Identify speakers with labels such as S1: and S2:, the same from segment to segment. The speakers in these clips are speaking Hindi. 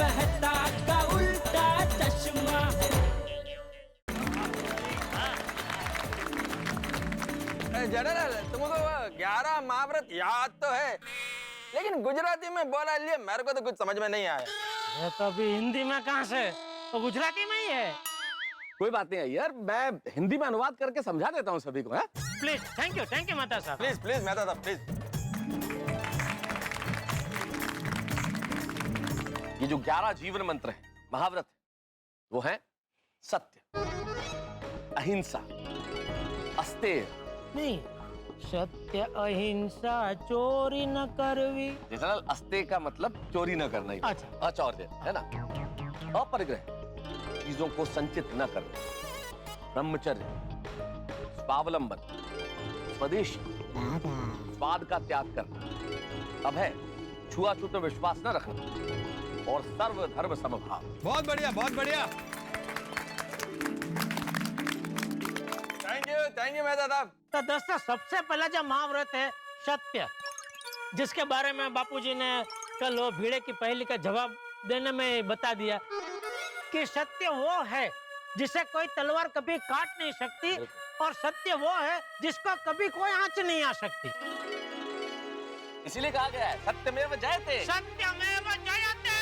S1: कहता का उल्टा चश्मा।
S2: जनरल, तुमको 11 महाव्रत याद तो है, लेकिन गुजराती में बोला लिए मेरे को तो कुछ समझ में नहीं आया।
S3: ये तो अभी हिंदी में कहाँ से, तो गुजराती में ही है।
S4: कोई बात नहीं है यार, मैं हिंदी में अनुवाद करके समझा देता हूँ सभी को। है
S3: प्लीज, थैंक यू मेहता साहब।
S2: प्लीज प्लीज मेहता साहब प्लीज।
S4: ये जो 11 जीवन मंत्र है, महाव्रत, वो है सत्य, अहिंसा, अस्तेय।
S3: नहीं, सत्य, अहिंसा, चोरी न करवी।
S4: जनरल, अस्तेय का मतलब चोरी न करना ही।
S3: अच्छा।
S4: अचौर्य है ना। अपरिग्रह, चीजों को संचित न करना। ब्रह्मचर्य, स्वावलंबन, स्वदेशी, स्वाद का त्याग करना। अब है छुआछूत में विश्वास न रखना और सर्वधर्म समभाव।
S5: बहुत बढ़िया, बहुत बढ़िया।
S2: थैंक यू मेहता साहब।
S3: तो दोस्तों, सबसे पहला जो महाव्रत है सत्य, जिसके बारे में बापूजी ने कल वो भीड़े की पहेली का जवाब देने में बता दिया कि सत्य वो है जिसे कोई तलवार कभी काट नहीं सकती, और सत्य वो है जिसको कभी कोई आंच नहीं आ सकती।
S4: इसीलिए कहा गया है सत्यमेव जयते।
S3: सत्यमेव जयते।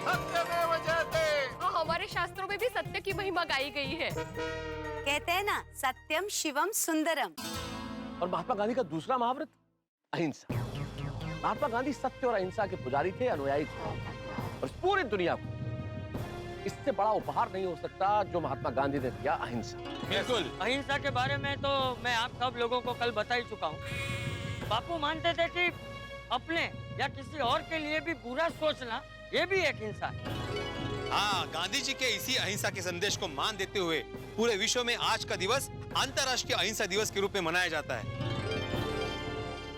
S4: सत्यमेव जयते।
S6: हाँ, हमारे शास्त्रों में भी सत्य की महिमा गाई गई है।
S7: कहते हैं ना, सत्यम शिवम सुंदरम।
S4: और महात्मा गांधी का दूसरा महाव्रत अहिंसा। महात्मा गांधी सत्य और अहिंसा के पुजारी थे, अनुयायी थे, और पूरी दुनिया को इससे बड़ा उपहार नहीं हो सकता जो महात्मा गांधी ने दिया, अहिंसा।
S5: बिल्कुल।
S8: अहिंसा के बारे में तो मैं आप सब लोगों को कल बता ही चुका हूँ। बापू मानते थे कि अपने या किसी और के लिए भी बुरा सोचना ये भी एक हिंसा है।
S5: हाँ, गांधी जी के इसी अहिंसा के संदेश को मान देते हुए पूरे विश्व में आज का दिवस अंतर्राष्ट्रीय अहिंसा दिवस के रूप में मनाया जाता है।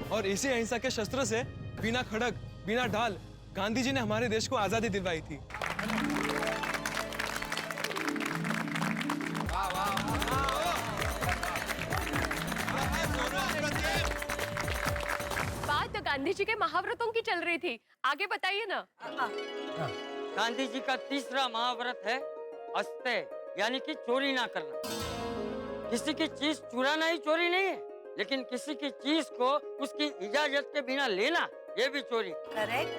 S9: और इसी अहिंसा के शस्त्र से बिना खड़ग, बिना ढाल गांधी जी ने हमारे देश को आजादी दिलवाई थी।
S6: बात तो गांधी जी के महाव्रतों की चल रही थी, आगे बताइए ना।
S8: गांधी जी का तीसरा महाव्रत है अस्तेय, यानी कि चोरी ना करना। किसी की चीज चुराना ही चोरी नहीं है, लेकिन किसी की चीज को उसकी इजाजत के बिना लेना ये भी चोरी।
S7: करेक्ट।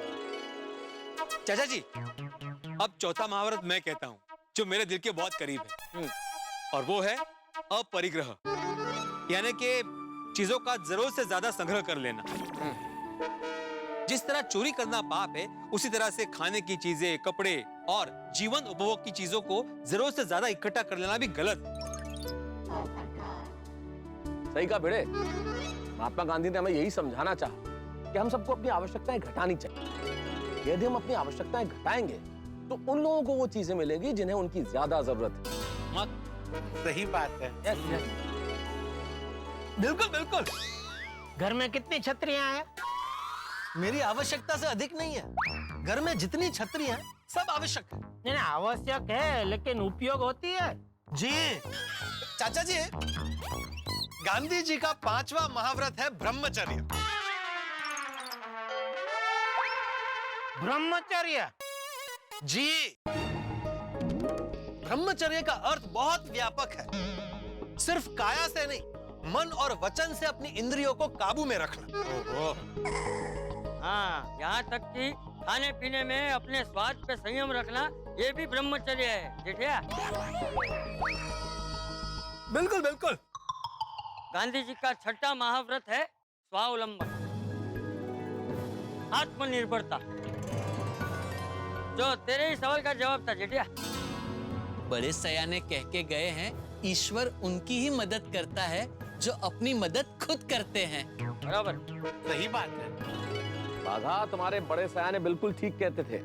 S5: चाचा जी, अब चौथा महाव्रत मैं कहता हूँ, जो मेरे दिल के बहुत करीब है, और वो है अपरिग्रह, यानी कि चीजों का जरूरत से ज्यादा संग्रह कर लेना। जिस तरह चोरी करना पाप है, उसी तरह से खाने की चीजें, कपड़े और जीवन उपभोग की चीजों को जरूरत से ज्यादा इकट्ठा कर लेना भी गलत।
S4: सही कहा भिड़े। महात्मा गांधी ने हमें यही समझाना चाहा कि हम सबको अपनी आवश्यकताएं घटानी चाहिए। यदि हम अपनी आवश्यकताएं घटाएंगे तो उन लोगों को वो चीजें मिलेगी जिन्हें उनकी ज्यादा जरूरत है।
S5: सही बात है।
S10: बिल्कुल बिल्कुल।
S3: घर में कितनी छतरियां हैं?
S10: मेरी आवश्यकता से अधिक नहीं है। घर में जितनी छतरियां हैं, सब आवश्यक है।
S3: नहीं, आवश्यक है, लेकिन उपयोग होती है।
S10: जी चाचा जी, गांधी जी का 5वां महाव्रत है ब्रह्मचर्य।
S3: ब्रह्मचर्य?
S10: जी, ब्रह्मचर्य का अर्थ बहुत व्यापक है। सिर्फ काया से नहीं, मन और वचन से अपनी इंद्रियों को काबू में रखना।
S8: हाँ, यहाँ तक कि खाने पीने में अपने स्वाद पे संयम रखना ये भी ब्रह्मचर्य है जेठिया।
S10: बिल्कुल बिल्कुल।
S8: गांधी जी का छठा महाव्रत है स्वावलंबन, आत्मनिर्भरता। जो तेरे ही सवाल का जवाब था जेठिया।
S1: बड़े सयाने कह के गए हैं, ईश्वर उनकी ही मदद करता है जो अपनी मदद खुद करते हैं।
S8: बराबर,
S10: सही बात है।
S4: बाघा, तुम्हारे बड़े सयाने बिल्कुल ठीक कहते थे।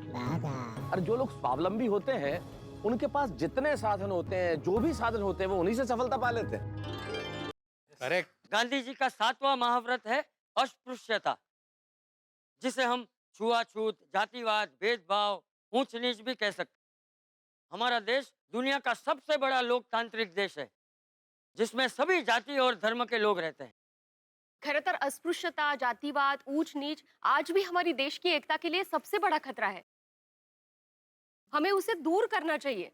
S4: और जो लोग स्वावलंबी होते हैं, उनके पास जितने साधन होते हैं, जो भी साधन होते हैं, वो उन्हीं से सफलता पा लेते हैं।
S5: करेक्ट।
S8: गांधी जी का 7वां महाव्रत है अस्पृश्यता, जिसे हम छुआछूत, जातिवाद, भेदभाव, ऊंच नीच भी कह सकते। हमारा देश दुनिया का सबसे बड़ा लोकतांत्रिक देश है, जिसमें सभी जाति और धर्म के लोग रहते हैं।
S6: खरतर अस्पृश्यता, जातिवाद, ऊंच नीच आज भी हमारी देश की एकता के लिए सबसे बड़ा खतरा है। हमें उसे दूर करना चाहिए।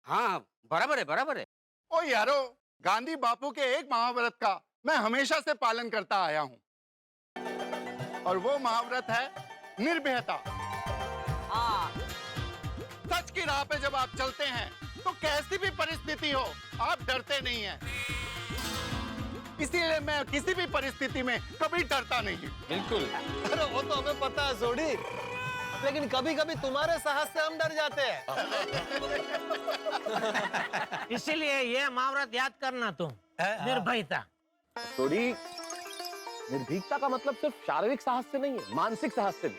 S2: हाँ बराबर है बराबर है।
S11: ओ यारो, गांधी बापू के एक महाव्रत का मैं हमेशा से पालन करता आया हूं, और वो महाव्रत है निर्भयता। सच की राह पे जब आप चलते हैं तो कैसी भी परिस्थिति हो आप डरते नहीं हैं। इसीलिए मैं किसी भी परिस्थिति में कभी डरता नहीं।
S10: बिल्कुल। अरे वो तो हमें पता है सोडी, लेकिन कभी कभी तुम्हारे साहस से हम डर जाते हैं।
S3: इसीलिए ये महाव्रत याद करना तुम, निर्भयता।
S4: थोड़ी निर्भीकता का मतलब सिर्फ शारीरिक साहस से नहीं है, मानसिक साहस से भी।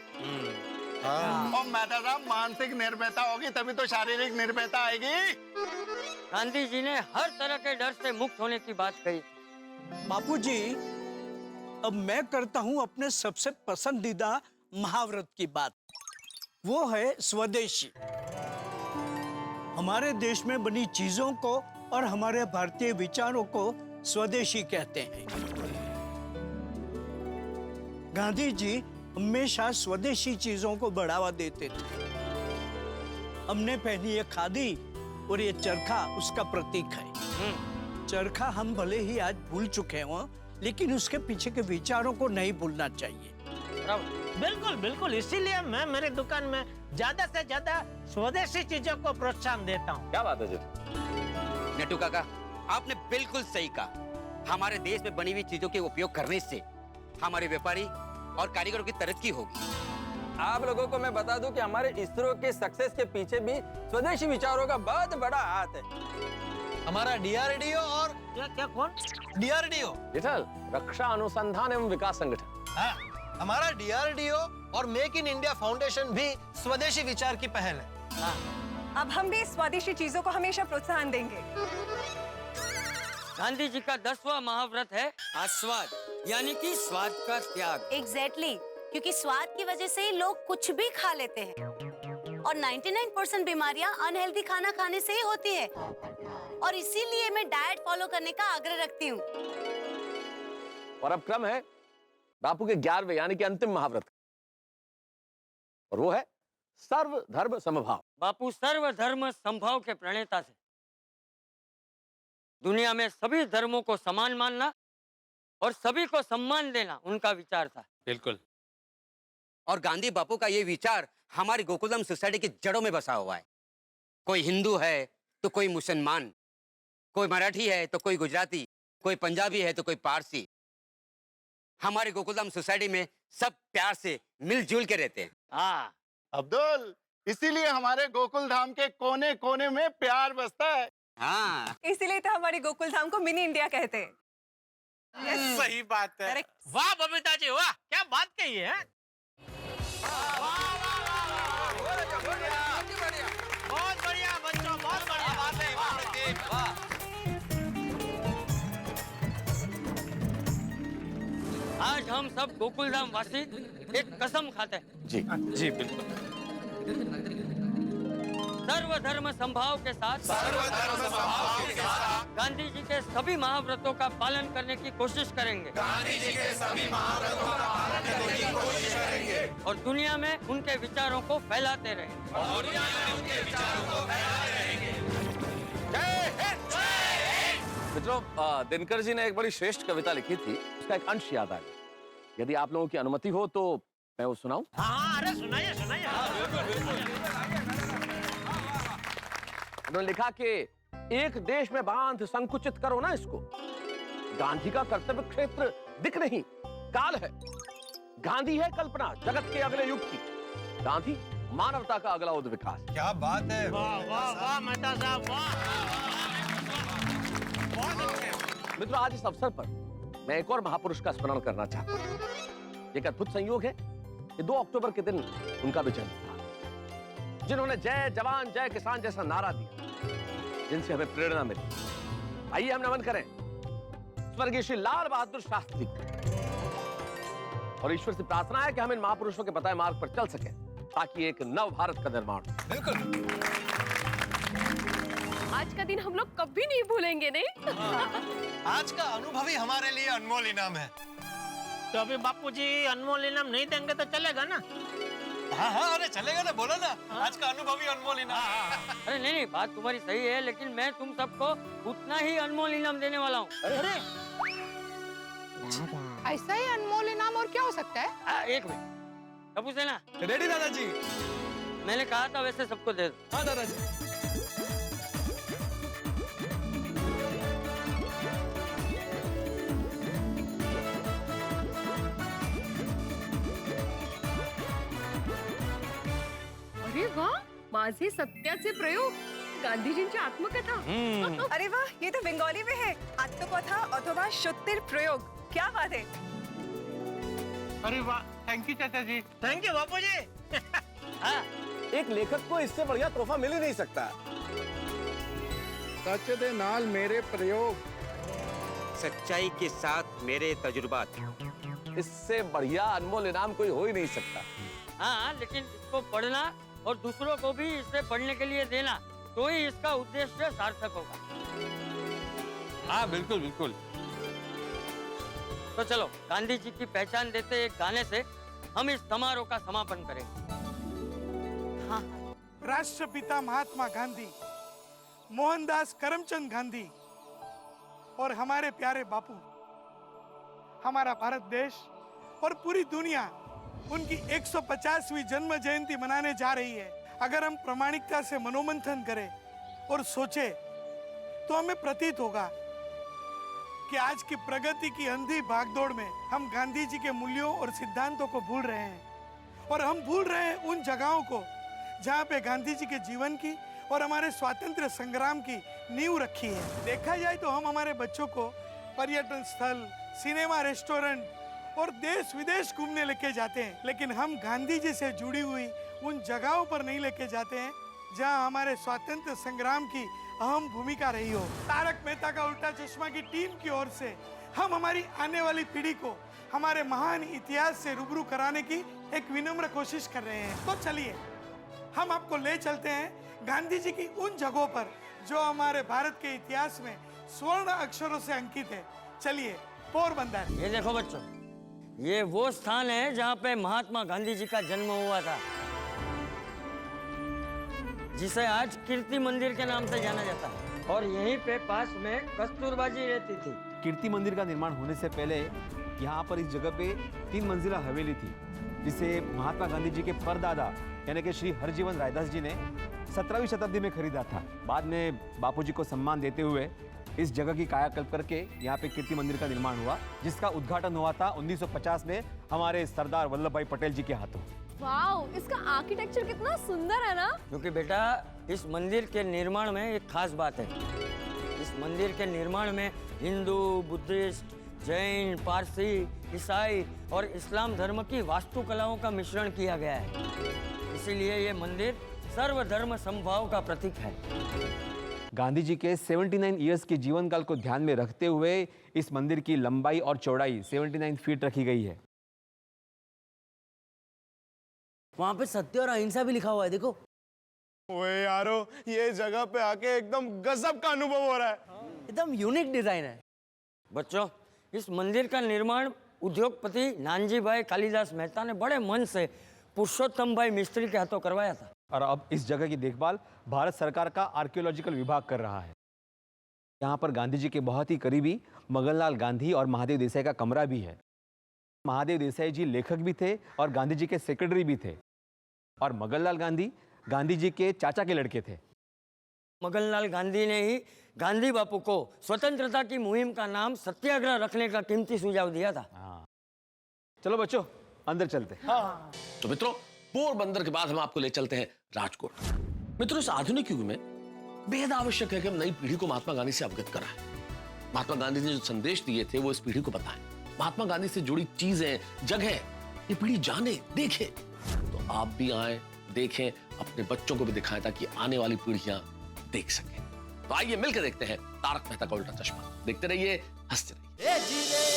S11: और मेहता साहब, मानसिक निर्भयता होगी तभी तो शारीरिक निर्भयता आएगी।
S8: गांधी जी ने हर तरह के डर से मुक्त होने की बात कही।
S12: बापूजी, अब मैं करता हूं अपने सबसे पसंदीदा महाव्रत की बात। वो है स्वदेशी। हमारे देश में बनी चीजों को और हमारे भारतीय विचारों को स्वदेशी कहते हैं। गांधी जी हमेशा स्वदेशी चीजों को बढ़ावा देते थे। हमने पहनी ये खादी और ये चरखा उसका प्रतीक है। चरखा हम भले ही आज भूल चुके हों, लेकिन उसके पीछे के विचारों को नहीं भूलना चाहिए।
S3: बिल्कुल बिल्कुल, इसीलिए मैं मेरे दुकान में ज्यादा से ज्यादा स्वदेशी चीजों को प्रोत्साहन देता हूँ।
S4: क्या बात है जी?
S2: नेटू काका, आपने बिल्कुल सही कहा। हमारे देश में बनी हुई चीजों के उपयोग करने से हमारे व्यापारी और कारीगरों की तरक्की होगी। आप लोगों को मैं बता दूं कि हमारे इसरो के सक्सेस के पीछे भी स्वदेशी विचारों का बहुत बड़ा हाथ है।
S10: हमारा डीआरडीओ और
S3: क्या कौन?
S10: डीआरडीओ
S4: विठल, रक्षा अनुसंधान एवं विकास संगठन।
S10: हाँ, हमारा डीआरडीओ और मेक इन इंडिया फाउंडेशन भी स्वदेशी विचार की पहल है।
S6: अब हम भी स्वदेशी चीजों को हमेशा प्रोत्साहन देंगे।
S8: गांधी जी का 10वां महाव्रत है आस्वाद, यानी कि स्वाद का त्याग।
S7: एग्जैक्टली, क्योंकि स्वाद की वजह से ही लोग कुछ भी खा लेते हैं, और 99% बीमारियां अनहेल्दी खाना खाने से ही होती है। और इसीलिए मैं डाइट फॉलो करने का आग्रह रखती हूँ।
S4: और अब क्रम है बापू के 11वें यानी कि अंतिम महाव्रत, और वो है सर्वधर्म समभाव।
S8: बापू सर्वधर्म समभाव के प्रणेता थे। दुनिया में सभी धर्मों को समान मानना और सभी को सम्मान देना उनका विचार था।
S5: बिल्कुल।
S2: और गांधी बापू का ये विचार हमारी गोकुलधाम सोसाइटी की जड़ों में बसा हुआ है। कोई हिंदू है तो कोई मुसलमान, कोई मराठी है तो कोई गुजराती, कोई पंजाबी है तो कोई पारसी। हमारे गोकुलधाम सोसाइटी में सब प्यार से मिलजुल के रहते हैं।
S8: हाँ
S11: अब्दुल, इसीलिए हमारे गोकुल धाम के कोने कोने में प्यार बसता है।
S2: हाँ,
S6: इसीलिए तो हमारी गोकुल धाम को मिनी इंडिया कहते हैं।
S10: सही बात है।
S3: वाह बबीता जी, वाह, क्या बात कही है। बहुत बढ़िया बच्चों, बहुत बढ़िया बात है।
S8: आज हम सब गोकुलधाम वासी एक कसम खाते हैं।
S4: जी
S5: जी बिल्कुल।
S8: सर्वधर्म समभाव के साथ गांधी जी के सभी महाव्रतों का पालन करने की कोशिश करेंगे। और दुनिया में उनके विचारों को फैलाते रहेंगे।
S4: मित्रों, दिनकर जी ने एक बड़ी श्रेष्ठ कविता लिखी थी, उसका एक अंश याद आ गया। यदि आप लोगों की अनुमति हो तो मैं वो सुनाऊं?
S3: हाँ, अरे सुनाइए सुनाइए।
S4: उन्होंने लिखा कि एक देश में बांध संकुचित करो ना इसको। गांधी का कर्तव्य क्षेत्र दिख नहीं, काल है। गांधी है कल्पना जगत के अगले युग की। गांधी मानवता का अगला उद्विकास।
S10: क्या बात है।
S3: वाह वाह वाह मेहता साहब, वाह।
S4: मित्रों, आज इस अवसर पर मैं एक और महापुरुष का स्मरण करना चाहता हूं। एक अद्भुत संयोग है कि 2 अक्टूबर के दिन उनका भी जन्म था, जिन्होंने जय जवान जय किसान जैसा नारा दिया, जिनसे हमें प्रेरणा मिली। आइए हम नमन करें स्वर्गीय श्री लाल बहादुर शास्त्री को, और ईश्वर से प्रार्थना है कि हम इन महापुरुषों के बताए मार्ग पर चल सके, ताकि एक नव भारत का निर्माण हो।
S10: बिल्कुल।
S6: आज का दिन हम लोग कभी नहीं भूलेंगे, नहीं?
S10: आज का अनुभव ही हमारे लिए अनमोल इनाम है।
S3: तो अभी बापूजी अनमोल इनाम नहीं देंगे तो चलेगा ना?
S10: हाँ हाँ, अरे चलेगा ना, बोलो ना, आज का अनुभव ही अनमोल इनाम।
S8: अरे नहीं नहीं, बात तुम्हारी सही है, लेकिन मैं तुम सबको उतना ही अनमोल इनाम देने वाला हूँ।
S10: अरे
S13: ऐसा ही अनमोल इनाम और क्या हो सकता है?
S8: एक मिनट, कपूर सेना,
S9: रेडी दादाजी?
S8: मैंने कहा था वैसे सबको दे दो।
S9: हाँ दादाजी।
S6: अरे वाह, माझे सत्याचे प्रयोग, गांधीजींची आत्मकथा।
S13: अरे वाह, ये तो बंगाली में है। आत्मकथा अथवा सत्यर प्रयोग, क्या बात है।
S3: अरे वाह, थैंक यू चाचा जी। थैंक यू बापू जी।
S4: एक लेखक को इससे बढ़िया तोहफा मिल ही नहीं सकता।
S11: सच दे नाल मेरे प्रयोग,
S2: सच्चाई के साथ मेरे तजुर्बात।
S4: इससे बढ़िया अनमोल इनाम कोई हो ही नहीं सकता।
S8: हाँ, लेकिन इसको पढ़ना और दूसरों को भी इसे पढ़ने के लिए देना, तो ही इसका उद्देश्य सार्थक होगा।
S5: हाँ बिल्कुल बिल्कुल।
S8: तो चलो, गांधी जी की पहचान देते एक गाने से हम इस समारोह का समापन करेंगे।
S14: हाँ। राष्ट्रपिता महात्मा गांधी, मोहनदास करमचंद गांधी और हमारे प्यारे बापू, हमारा भारत देश और पूरी दुनिया उनकी 150वीं जन्म जयंती मनाने जा रही है। अगर हम प्रामाणिकता से मनोमंथन करें और सोचें, तो हमें प्रतीत होगा कि आज की प्रगति की अंधी भागदौड़ में हम गांधी जी के मूल्यों और सिद्धांतों को भूल रहे हैं, और हम भूल रहे हैं उन जगहों को जहाँ पे गांधी जी के जीवन की और हमारे स्वातंत्र्य संग्राम की नींव रखी है। देखा जाए तो हम हमारे बच्चों को पर्यटन स्थल, सिनेमा, रेस्टोरेंट और देश विदेश घूमने लेके जाते हैं, लेकिन हम गांधी जी से जुड़ी हुई उन जगहों पर नहीं लेके जाते हैं जहां हमारे स्वातंत्र्य संग्राम की अहम भूमिका रही हो। तारक मेहता का उल्टा चश्मा की टीम की ओर से हम हमारी आने वाली पीढ़ी को हमारे महान इतिहास से रूबरू कराने की एक विनम्र कोशिश कर रहे हैं। तो चलिए, हम आपको ले चलते हैं गांधी जी की उन जगहों पर जो हमारे भारत के इतिहास में स्वर्ण अक्षरों से अंकित है। चलिए, पोरबंदर।
S8: ये देखो बच्चों, ये वो स्थान है जहाँ पे महात्मा गांधी जी का जन्म हुआ था, जिसे आज कीर्ति मंदिर के नाम से जाना जाता है। और यहीं पे पास में कस्तूरबा जी रहती थी।
S15: कीर्ति मंदिर का निर्माण होने से पहले यहाँ पर इस जगह पे 3 मंजिला हवेली थी, जिसे महात्मा गांधी जी के परदादा यानी कि श्री हरजीवन रायदास जी ने 17वीं शताब्दी में खरीदा था। बाद में बापूजी को सम्मान देते हुए इस जगह की कायाकल्प करके यहाँ पे कीर्ति मंदिर का निर्माण हुआ, जिसका उद्घाटन हुआ था 1950 में हमारे सरदार वल्लभ भाई पटेल जी के हाथों।
S6: वाओ, इसका आर्किटेक्चर कितना सुंदर है ना।
S8: क्योंकि बेटा, इस मंदिर के निर्माण में एक खास बात है। इस मंदिर के निर्माण में हिंदू, बुद्धिस्ट, जैन, पारसी, ईसाई और इस्लाम धर्म की वास्तुकलाओं का मिश्रण किया गया है। इसीलिए ये मंदिर सर्वधर्म समभाव का प्रतीक है।
S15: गांधी जी के 79 इयर्स के जीवन काल को ध्यान में रखते हुए इस मंदिर की लंबाई और चौड़ाई 79 फीट रखी गई है।
S16: वहाँ पे सत्य और अहिंसा भी लिखा हुआ है, देखो।
S9: ओए यारो, ये जगह पे आके एकदम गजब का अनुभव हो रहा है।
S16: एकदम यूनिक डिजाइन है।
S8: बच्चों, इस मंदिर का निर्माण उद्योगपति नानजी भाई कालिदास मेहता ने बड़े मन से पुरुषोत्तम भाई मिस्त्री के हाथों करवाया था।
S15: और अब इस जगह की देखभाल भारत सरकार का आर्कियोलॉजिकल विभाग कर रहा है। यहाँ पर गांधी जी के बहुत ही करीबी मगनलाल गांधी और महादेव देसाई का कमरा भी है। महादेव देसाई जी लेखक भी थे और गांधी जी के सेक्रेटरी भी थे, और मगनलाल गांधी गांधी जी के चाचा के लड़के थे।
S8: मगनलाल गांधी ने ही गांधी बापू को स्वतंत्रता की मुहिम का नाम सत्याग्रह रखने का कीमती सुझाव दिया था।
S15: चलो बच्चों, अंदर चलते हैं।
S4: तो मित्रों, पोरबंदर के बाद हम आपको ले चलते हैं राजकोट। मित्रों, इस आधुनिक युग में बेहद आवश्यक है कि हम नई पीढ़ी को महात्मा गांधी से अवगत कराएं। महात्मा गांधी ने जो संदेश दिए थे वो इस पीढ़ी को बताएं। महात्मा गांधी से जुड़ी चीजें, जगह ये पीढ़ी जाने, देखे। तो आप भी आए, देखें, अपने बच्चों को भी दिखाएं, ताकि आने वाली पीढ़ियां देख सकें। तो आइए मिलकर देखते हैं तारक मेहता का उल्टा चश्मा। देखते रहिए, हंसते रहिए।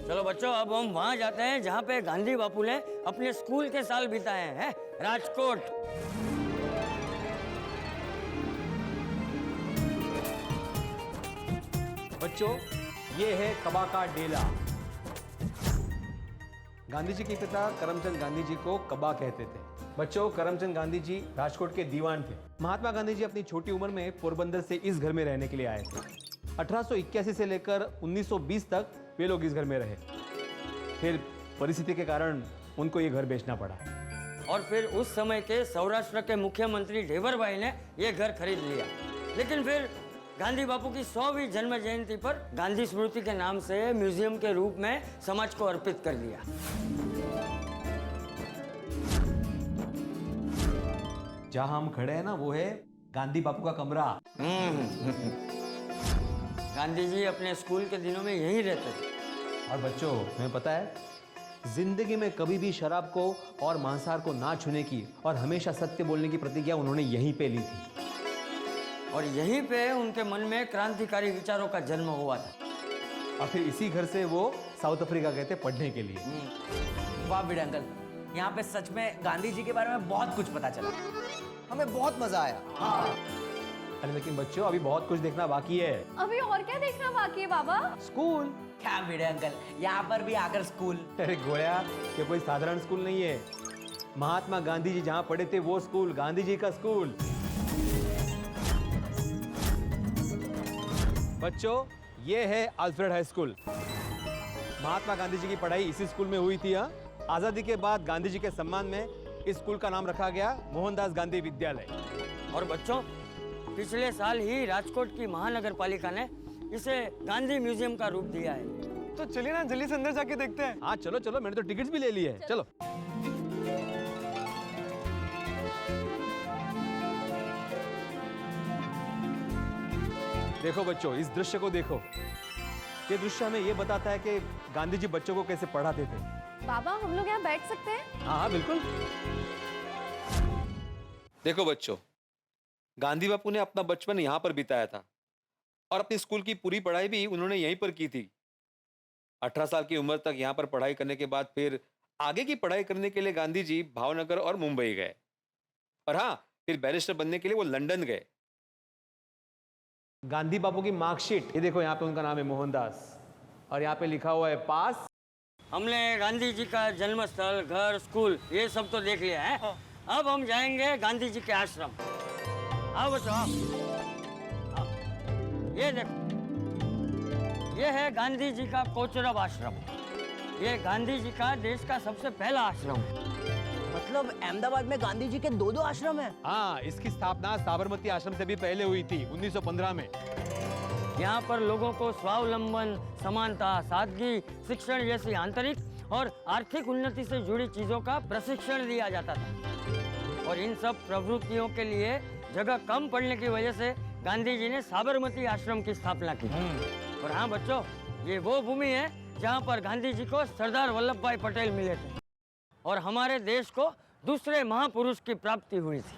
S8: चलो बच्चों, अब हम वहां जाते हैं जहां पे गांधी बापू ने अपने स्कूल के साल बिताए हैं, राजकोट।
S15: बच्चों, ये है कबा का डेला। गांधी जी के पिता करमचंद गांधी जी को कबा कहते थे। बच्चों, करमचंद गांधी जी राजकोट के दीवान थे। महात्मा गांधी जी अपनी छोटी उम्र में पोरबंदर से इस घर में रहने के लिए आए थे। 1881 से लेकर 1920 तक वे लोग इस घर में रहे। फिर परिस्थिति के कारण उनको ये घर बेचना पड़ा।
S8: और फिर उस समय के सौराष्ट्र के मुख्यमंत्री ढेबर भाई ने ये घर खरीद लिया। लेकिन फिर गांधी बापू की 100वीं जन्म जयंती पर गांधी स्मृति के नाम से म्यूजियम के रूप में समाज को अर्पित कर दिया।
S15: जहां हम खड़े हैं ना, वो है गांधी बापू का कमरा।
S8: गांधी जी अपने स्कूल के दिनों में यहीं रहते थे।
S15: और बच्चों, तुम्हें पता है, जिंदगी में कभी भी शराब को और मांसाहार को ना छूने की और हमेशा सत्य बोलने की प्रतिज्ञा उन्होंने यहीं पे ली थी।
S8: और यहीं पे उनके मन में क्रांतिकारी विचारों का जन्म हुआ था।
S15: और फिर इसी घर से वो साउथ अफ्रीका गए थे पढ़ने के लिए।
S16: वाह भिड़े अंकल, यहाँ पे सच में गांधी जी के बारे में बहुत कुछ पता चला। हमें बहुत मजा आया।
S15: अरे लेकिन बच्चों, अभी बहुत कुछ देखना बाकी है।
S6: अभी और क्या देखना बाकी है बाबा?
S15: स्कूल।
S16: क्या भिड़े अंकल, यहाँ पर भी आकर स्कूल।
S15: अरे गोया, ये कोई साधारण स्कूल नहीं है। महात्मा गांधी जी जहाँ पढ़े थे वो स्कूल, गांधी जी का स्कूल। बच्चों, ये है Alfred high school. Mahatma Gandhi ji की पढ़ाई इसी स्कूल में हुई थी। आजादी के बाद गांधी जी के सम्मान में इस स्कूल का नाम रखा गया मोहनदास गांधी विद्यालय।
S8: और बच्चों, पिछले साल ही राजकोट की महानगर पालिका ने इसे गांधी म्यूजियम का रूप दिया है।
S9: तो चलिए ना, जल्दी से अंदर जाके देखते हैं।
S15: हाँ चलो चलो, मैंने तो टिकट्स भी ले लिए हैं। चलो। देखो बच्चों, इस दृश्य को देखो। ये दृश्य हमें ये बताता है कि गांधी जी बच्चों को कैसे पढ़ाते थे।
S6: बाबा, हम लोग यहाँ बैठ सकते हैं?
S15: हाँ बिल्कुल।
S5: देखो बच्चों, गांधी बापू ने अपना बचपन यहाँ पर बिताया था और अपनी स्कूल की पूरी पढ़ाई भी उन्होंने यहीं पर की थी। 18 साल की उम्र तक यहाँ पर पढ़ाई करने के बाद फिर आगे की पढ़ाई करने के लिए गांधी जी भावनगर और मुंबई गए। और हाँ, फिर बैरिस्टर बनने के लिए वो लंदन गए।
S15: गांधी बापू की मार्कशीट, ये देखो, यहाँ पे उनका नाम है मोहनदास और यहाँ पे लिखा हुआ है पास।
S8: हमने गांधी जी का जन्म स्थल, घर, स्कूल ये सब तो देख लिया है। अब हम जाएंगे गांधी जी के आश्रम। आओ बच्चों, आओ। ये देखो, ये है गांधी जी का कोचरब आश्रम। ये गांधी जी का देश का सबसे पहला आश्रम है।
S16: मतलब अहमदाबाद में गांधी जी के 2 आश्रम हैं?
S15: हाँ, इसकी स्थापना साबरमती आश्रम से भी पहले हुई थी 1915 में।
S8: यहाँ पर लोगों को स्वावलंबन, समानता, सादगी, शिक्षण जैसी आंतरिक और आर्थिक उन्नति से जुड़ी चीजों का प्रशिक्षण दिया जाता था। और इन सब प्रवृत्तियों के लिए जगह कम पड़ने की वजह से गांधी जी ने साबरमती आश्रम की स्थापना की। और हाँ बच्चों, ये वो भूमि है जहाँ पर गांधी जी को सरदार वल्लभ भाई पटेल मिले थे और हमारे देश को दूसरे महापुरुष की प्राप्ति हुई थी।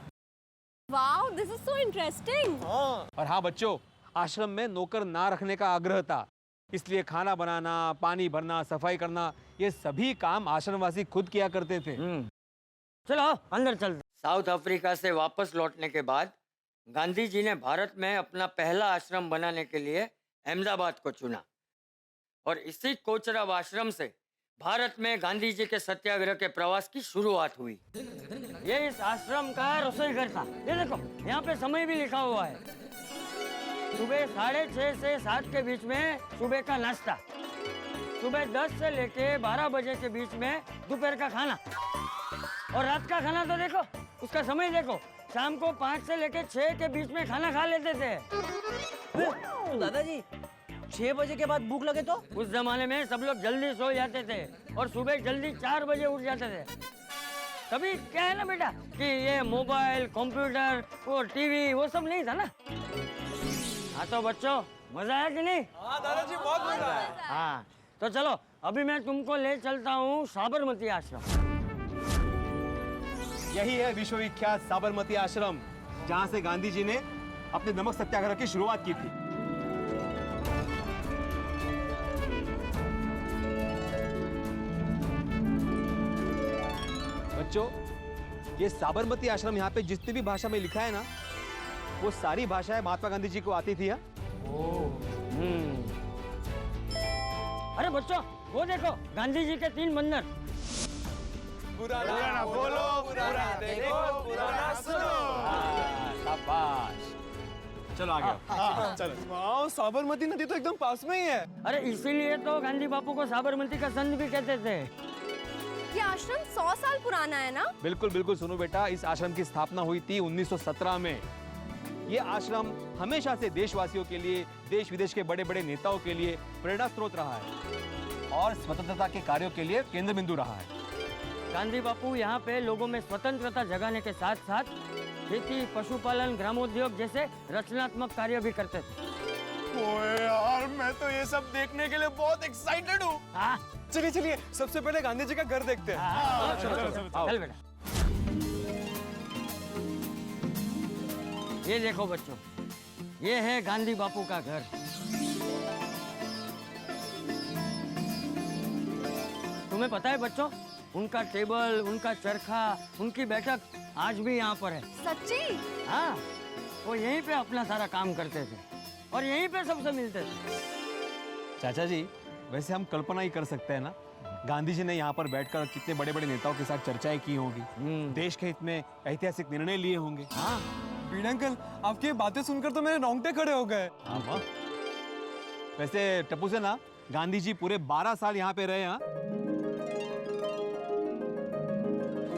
S6: Wow, this is so interesting.
S15: और हाँ बच्चों, आश्रम में नौकर ना रखने का आग्रह था, इसलिए खाना बनाना, पानी भरना, सफाई करना, ये सभी काम आश्रमवासी खुद किया करते थे।
S8: चलो अंदर चलते। साउथ अफ्रीका से वापस लौटने के बाद गांधी जी ने भारत में अपना पहला आश्रम बनाने के लिए अहमदाबाद को चुना और इसी कोचरब आश्रम से भारत में गांधी जी के सत्याग्रह के प्रवास की शुरुआत हुई। ये इस आश्रम का रसोई घर था। ये देखो, यहाँ पे समय भी लिखा हुआ है। सुबह 6:30 से 7 के बीच में सुबह का नाश्ता, सुबह 10 से लेके 12 बजे के बीच में दोपहर का खाना, और रात का खाना तो देखो, उसका समय देखो, शाम को 5 से लेके 6 के बीच में खाना खा लेते थे।
S16: तो दादाजी, 6 बजे के बाद भूख लगे तो?
S8: उस जमाने में सब लोग जल्दी सो जाते थे और सुबह जल्दी 4 बजे उठ जाते थे। तभी क्या है ना बेटा कि ये मोबाइल, कंप्यूटर, वो टीवी, वो सब नहीं था ना। हाँ तो बच्चों, मजा आया कि नहीं?
S9: हाँ दादाजी, बहुत मजा आया।
S8: हाँ तो चलो, अभी मैं तुमको ले चलता हूँ साबरमती आश्रम।
S15: यही है विश्वविख्यात साबरमती आश्रम, जहाँ से गांधी जी ने अपने नमक सत्याग्रह की शुरुआत की थी। बच्चों, ये साबरमती आश्रम यहाँ पे जितनी भी भाषा में लिखा है ना, वो सारी भाषाएं महात्मा गांधी जी को आती थी।
S8: अरे बच्चों, वो देखो, गांधी जी के 3 बंदर।
S9: पुराना बोलो, पुराना देखो, पुराना सुनो।
S15: शाबाश। चलो आगे।
S9: चलो। वाह, साबरमती नदी तो एकदम पास में ही है।
S8: अरे इसीलिए तो गांधी बापू को साबरमती का संत भी कहते थे।
S6: ये आश्रम 100 साल पुराना है ना?
S15: बिल्कुल बिल्कुल सुनो बेटा, इस आश्रम की स्थापना हुई थी 1917 में। ये आश्रम हमेशा से देशवासियों के लिए, देश विदेश के बड़े बड़े नेताओं के लिए प्रेरणा स्रोत रहा है और स्वतंत्रता के कार्यों के लिए केंद्र बिंदु रहा है।
S8: गांधी बापू यहाँ पे लोगों में स्वतंत्रता जगाने के साथ साथ खेती, पशुपालन, ग्रामोद्योग जैसे रचनात्मक कार्य भी करते थे।
S9: ओए यार, मैं तो ये सब देखने के लिए बहुत एक्साइटेड हूँ। चलिए चलिए, सबसे पहले गांधी जी का घर देखते हैं।
S8: चल बेटा। ये देखो बच्चों, ये है गांधी बापू का घर। तुम्हें पता है बच्चों, उनका टेबल, उनका चरखा, उनकी बैठक आज भी यहाँ पर है।
S6: सच्ची?
S8: हाँ, वो यहीं पे अपना सारा काम करते थे और यहीं पे सबसे मिलते थे।
S15: चाचा जी, वैसे हम कल्पना ही कर सकते हैं ना, गांधी जी ने यहाँ पर बैठकर कितने बड़े बड़े नेताओं के साथ चर्चाएं की होंगी, देश के हित में ऐतिहासिक निर्णय लिए होंगे।
S8: हाँ
S9: बीड़ा अंकल, आपकी बातें सुनकर तो मेरे रोंगटे खड़े हो गए।
S15: हाँ वाह। वैसे टप्पू से ना, गांधी जी पूरे 12 साल यहाँ पे रहे। हाँ,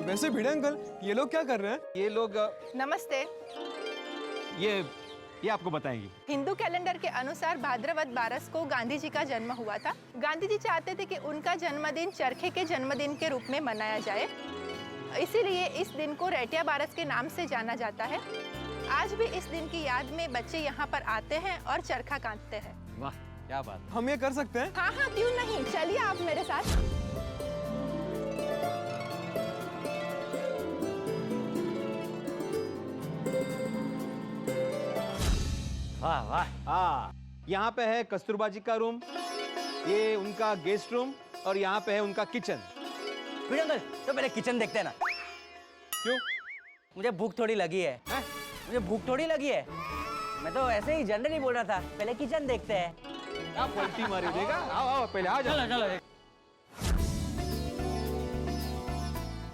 S9: वैसे बीड़ा अंकल, ये लोग क्या कर रहे हैं?
S15: ये लोग
S13: नमस्ते।
S15: ये आपको बताएंगी।
S13: हिंदू कैलेंडर के अनुसार भाद्रवद 12 को गांधी जी का जन्म हुआ था। गांधी जी चाहते थे कि उनका जन्मदिन चरखे के जन्मदिन के रूप में मनाया जाए, इसीलिए इस दिन को रेटिया बारस के नाम से जाना जाता है। आज भी इस दिन की याद में बच्चे यहाँ पर आते हैं और चरखा काटते हैं।
S15: वाह, क्या बात।
S9: हम ये कर सकते हैं?
S13: हाँ हाँ, क्यों नहीं, चलिए आप मेरे साथ।
S8: वाह वाह।
S15: हाँ, यहाँ पे है कस्तूरबा जी का रूम, ये उनका गेस्ट रूम और यहाँ पे है उनका किचन।
S16: बीड़ा अंकल, तो पहले किचन देखते हैं ना।
S15: क्यों?
S16: मुझे भूख थोड़ी लगी है। मुझे भूख थोड़ी लगी है, मैं तो ऐसे ही जनरली बोल रहा था। पहले किचन देखते हैं।
S15: आप पलटी मारी देगा। आओ आओ, पहले आ जाओ।
S8: चलो चलो।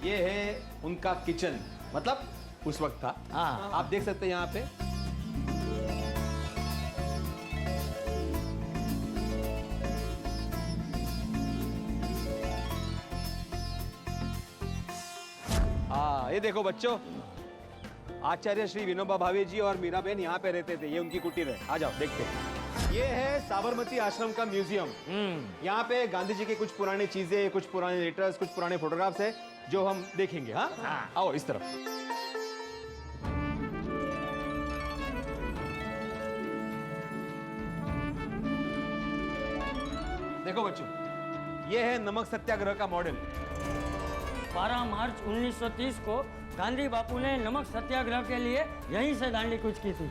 S15: ये है उनका किचन, मतलब उस वक्त था।
S8: हाँ,
S15: आप देख सकते हैं यहाँ पे। ये देखो बच्चों, आचार्य श्री विनोबा भावे जी और मीराबेन यहाँ पे रहते थे। ये उनकी कुटीर है। आ जाओ देखते हैं। ये है साबरमती आश्रम का म्यूजियम। यहाँ पे गांधी जी की कुछ पुरानी चीजें, कुछ पुराने लेटर्स, कुछ पुराने फोटोग्राफ्स है जो हम देखेंगे। हाँ, आओ इस तरफ। देखो बच्चों, ये है नमक सत्याग्रह का मॉडल।
S8: 12 मार्च 1930 को गांधी बापू ने नमक सत्याग्रह के लिए यहीं से दांडी कूच की थी।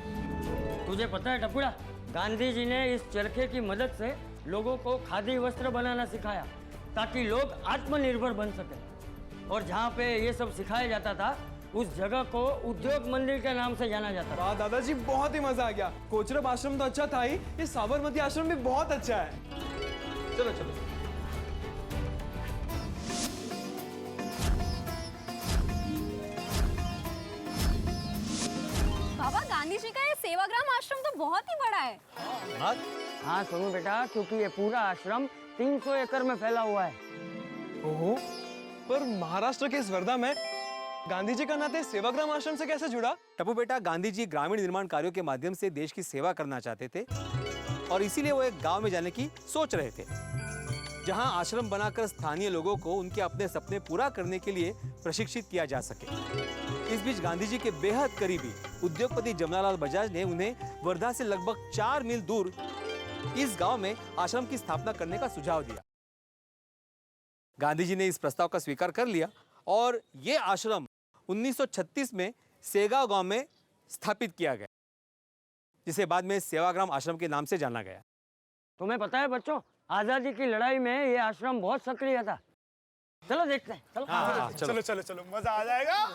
S8: तुझे पता है टपुड़ा, गांधी जी ने इस चरखे की मदद से लोगों को खादी वस्त्र बनाना सिखाया ताकि लोग आत्मनिर्भर बन सके। और जहाँ पे ये सब सिखाया जाता था, उस जगह को उद्योग मंदिर के नाम से जाना जाता था।
S9: वाह दादाजी, बहुत ही मजा आ गया। कोचरब आश्रम तो अच्छा था ही, ये साबरमती आश्रम भी बहुत अच्छा है।
S15: चलो चलो।
S6: बाबा, गांधी जी का ये सेवाग्राम आश्रम तो बहुत ही बड़ा है।
S8: हाँ सुनो बेटा, क्योंकि ये पूरा आश्रम 300 एकड़ में फैला हुआ है।
S9: ओहो, पर महाराष्ट्र के इस वर्धा में गांधी जी का नाते सेवाग्राम आश्रम से कैसे जुड़ा?
S15: टप्पू बेटा, गांधी जी ग्रामीण निर्माण कार्यों के माध्यम से देश की सेवा करना चाहते थे और इसीलिए वो एक गांव में जाने की सोच रहे थे, जहां आश्रम बनाकर स्थानीय लोगों को उनके अपने सपने पूरा करने के लिए प्रशिक्षित किया जा सके। इस बीच गांधी जी के बेहद करीबी उद्योगपति जमनालाल बजाज ने उन्हें वर्धा से लगभग 4 मील दूर इस गांव में आश्रम की स्थापना करने का सुझाव दिया। गांधी जी ने इस प्रस्ताव का स्वीकार कर लिया और ये आश्रम 1936 में सेगांव गांव में स्थापित किया गया, जिसे बाद में सेवाग्राम आश्रम के नाम से जाना गया।
S8: तुम्हें पता है बच्चों, आजादी की लड़ाई में ये आश्रम बहुत सक्रिय था। चलो देखते हैं।
S9: चलो चलो चलो, मजा आ जाएगा।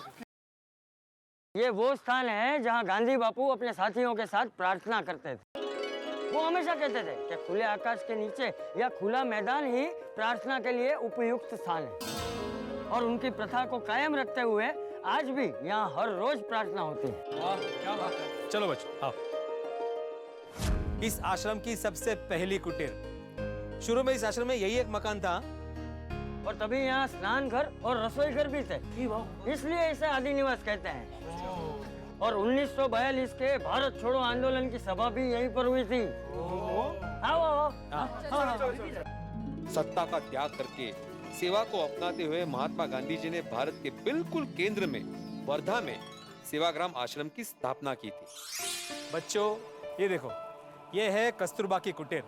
S8: ये वो स्थान है जहाँ गांधी बापू अपने साथियों के साथ प्रार्थना करते थे। वो हमेशा कहते थे कि खुले आकाश के नीचे या खुला मैदान ही प्रार्थना के लिए उपयुक्त स्थान है। और उनकी प्रथा को कायम रखते हुए आज भी यहाँ हर रोज प्रार्थना होती है।
S9: वाह, क्या बात है। चलो बच्चों आओ। इस आश्रम की सबसे पहली कुटीर। शुरू में इस आश्रम में यही एक मकान था
S8: और तभी यहाँ स्नान घर और रसोई घर भी थे, इसलिए इसे आदि निवास कहते हैं। और 1942 के भारत छोड़ो आंदोलन की सभा भी यहीं पर हुई थी। आओ आओ।
S15: सत्ता का त्याग करके सेवा को अपनाते हुए महात्मा गांधी जी ने भारत के बिल्कुल केंद्र में वर्धा में सेवाग्राम आश्रम की स्थापना की थी।
S9: बच्चों ये देखो, ये है कस्तूरबा की कुटीर।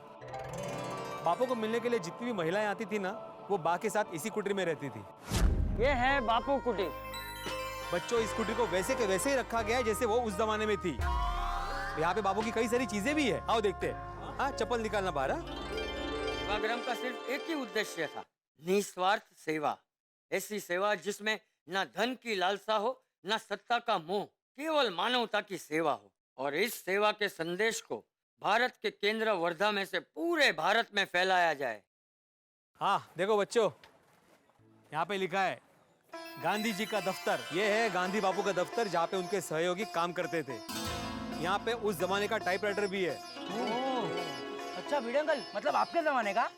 S9: बापू को मिलने के लिए जितनी भी महिलाएं आती थी ना, वो बा के साथ इसी कुटीर में रहती थी।
S8: ये है बापू कुटीर।
S9: बच्चों इस कुटीर को वैसे के वैसे ही रखा गया है जैसे वो उस जमाने में थी। यहाँ पे बापू की कई सारी चीजें भी है, आओ देखते हैं। हाँ, चप्पल निकालना बाहर।
S8: सेवाग्राम का सिर्फ एक ही उद्देश्य था, निस्वार्थ सेवा। ऐसी सेवा जिसमें न धन की लालसा हो, न सत्ता का मोह, केवल मानवता की सेवा हो। और इस सेवा के संदेश को भारत के केंद्र वर्धा में से पूरे भारत में फैलाया जाए।
S9: हाँ देखो बच्चों, यहाँ पे लिखा है गांधी जी का दफ्तर। ये है गांधी बापू का दफ्तर, जहाँ पे उनके सहयोगी काम करते थे। यहाँ पे उस जमाने का टाइपराइटर भी है।
S16: अच्छा भिड़े अंकल, मतलब आपके जमाने का?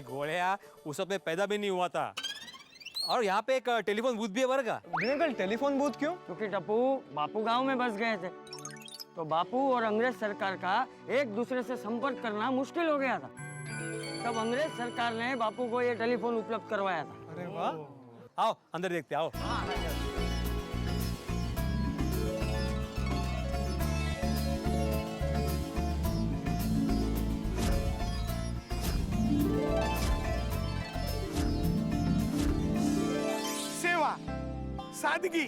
S9: गोलिया उस वक्त में पैदा भी नहीं हुआ था। और यहाँ पे एक टेलीफोन बूथ भी है वर्ग का। भिड़े अंकल, टेलीफोन बूथ क्यों?
S8: क्योंकि टप्पू बापू गांव में बस गए थे, तो बापू और अंग्रेज सरकार का एक दूसरे से संपर्क करना मुश्किल हो गया था। तब अंग्रेज सरकार ने बापू को ये टेलीफोन उपलब्ध करवाया था।
S9: अरे वाह, आओ अंदर देखते, आओ।
S14: सेवा, सादगी,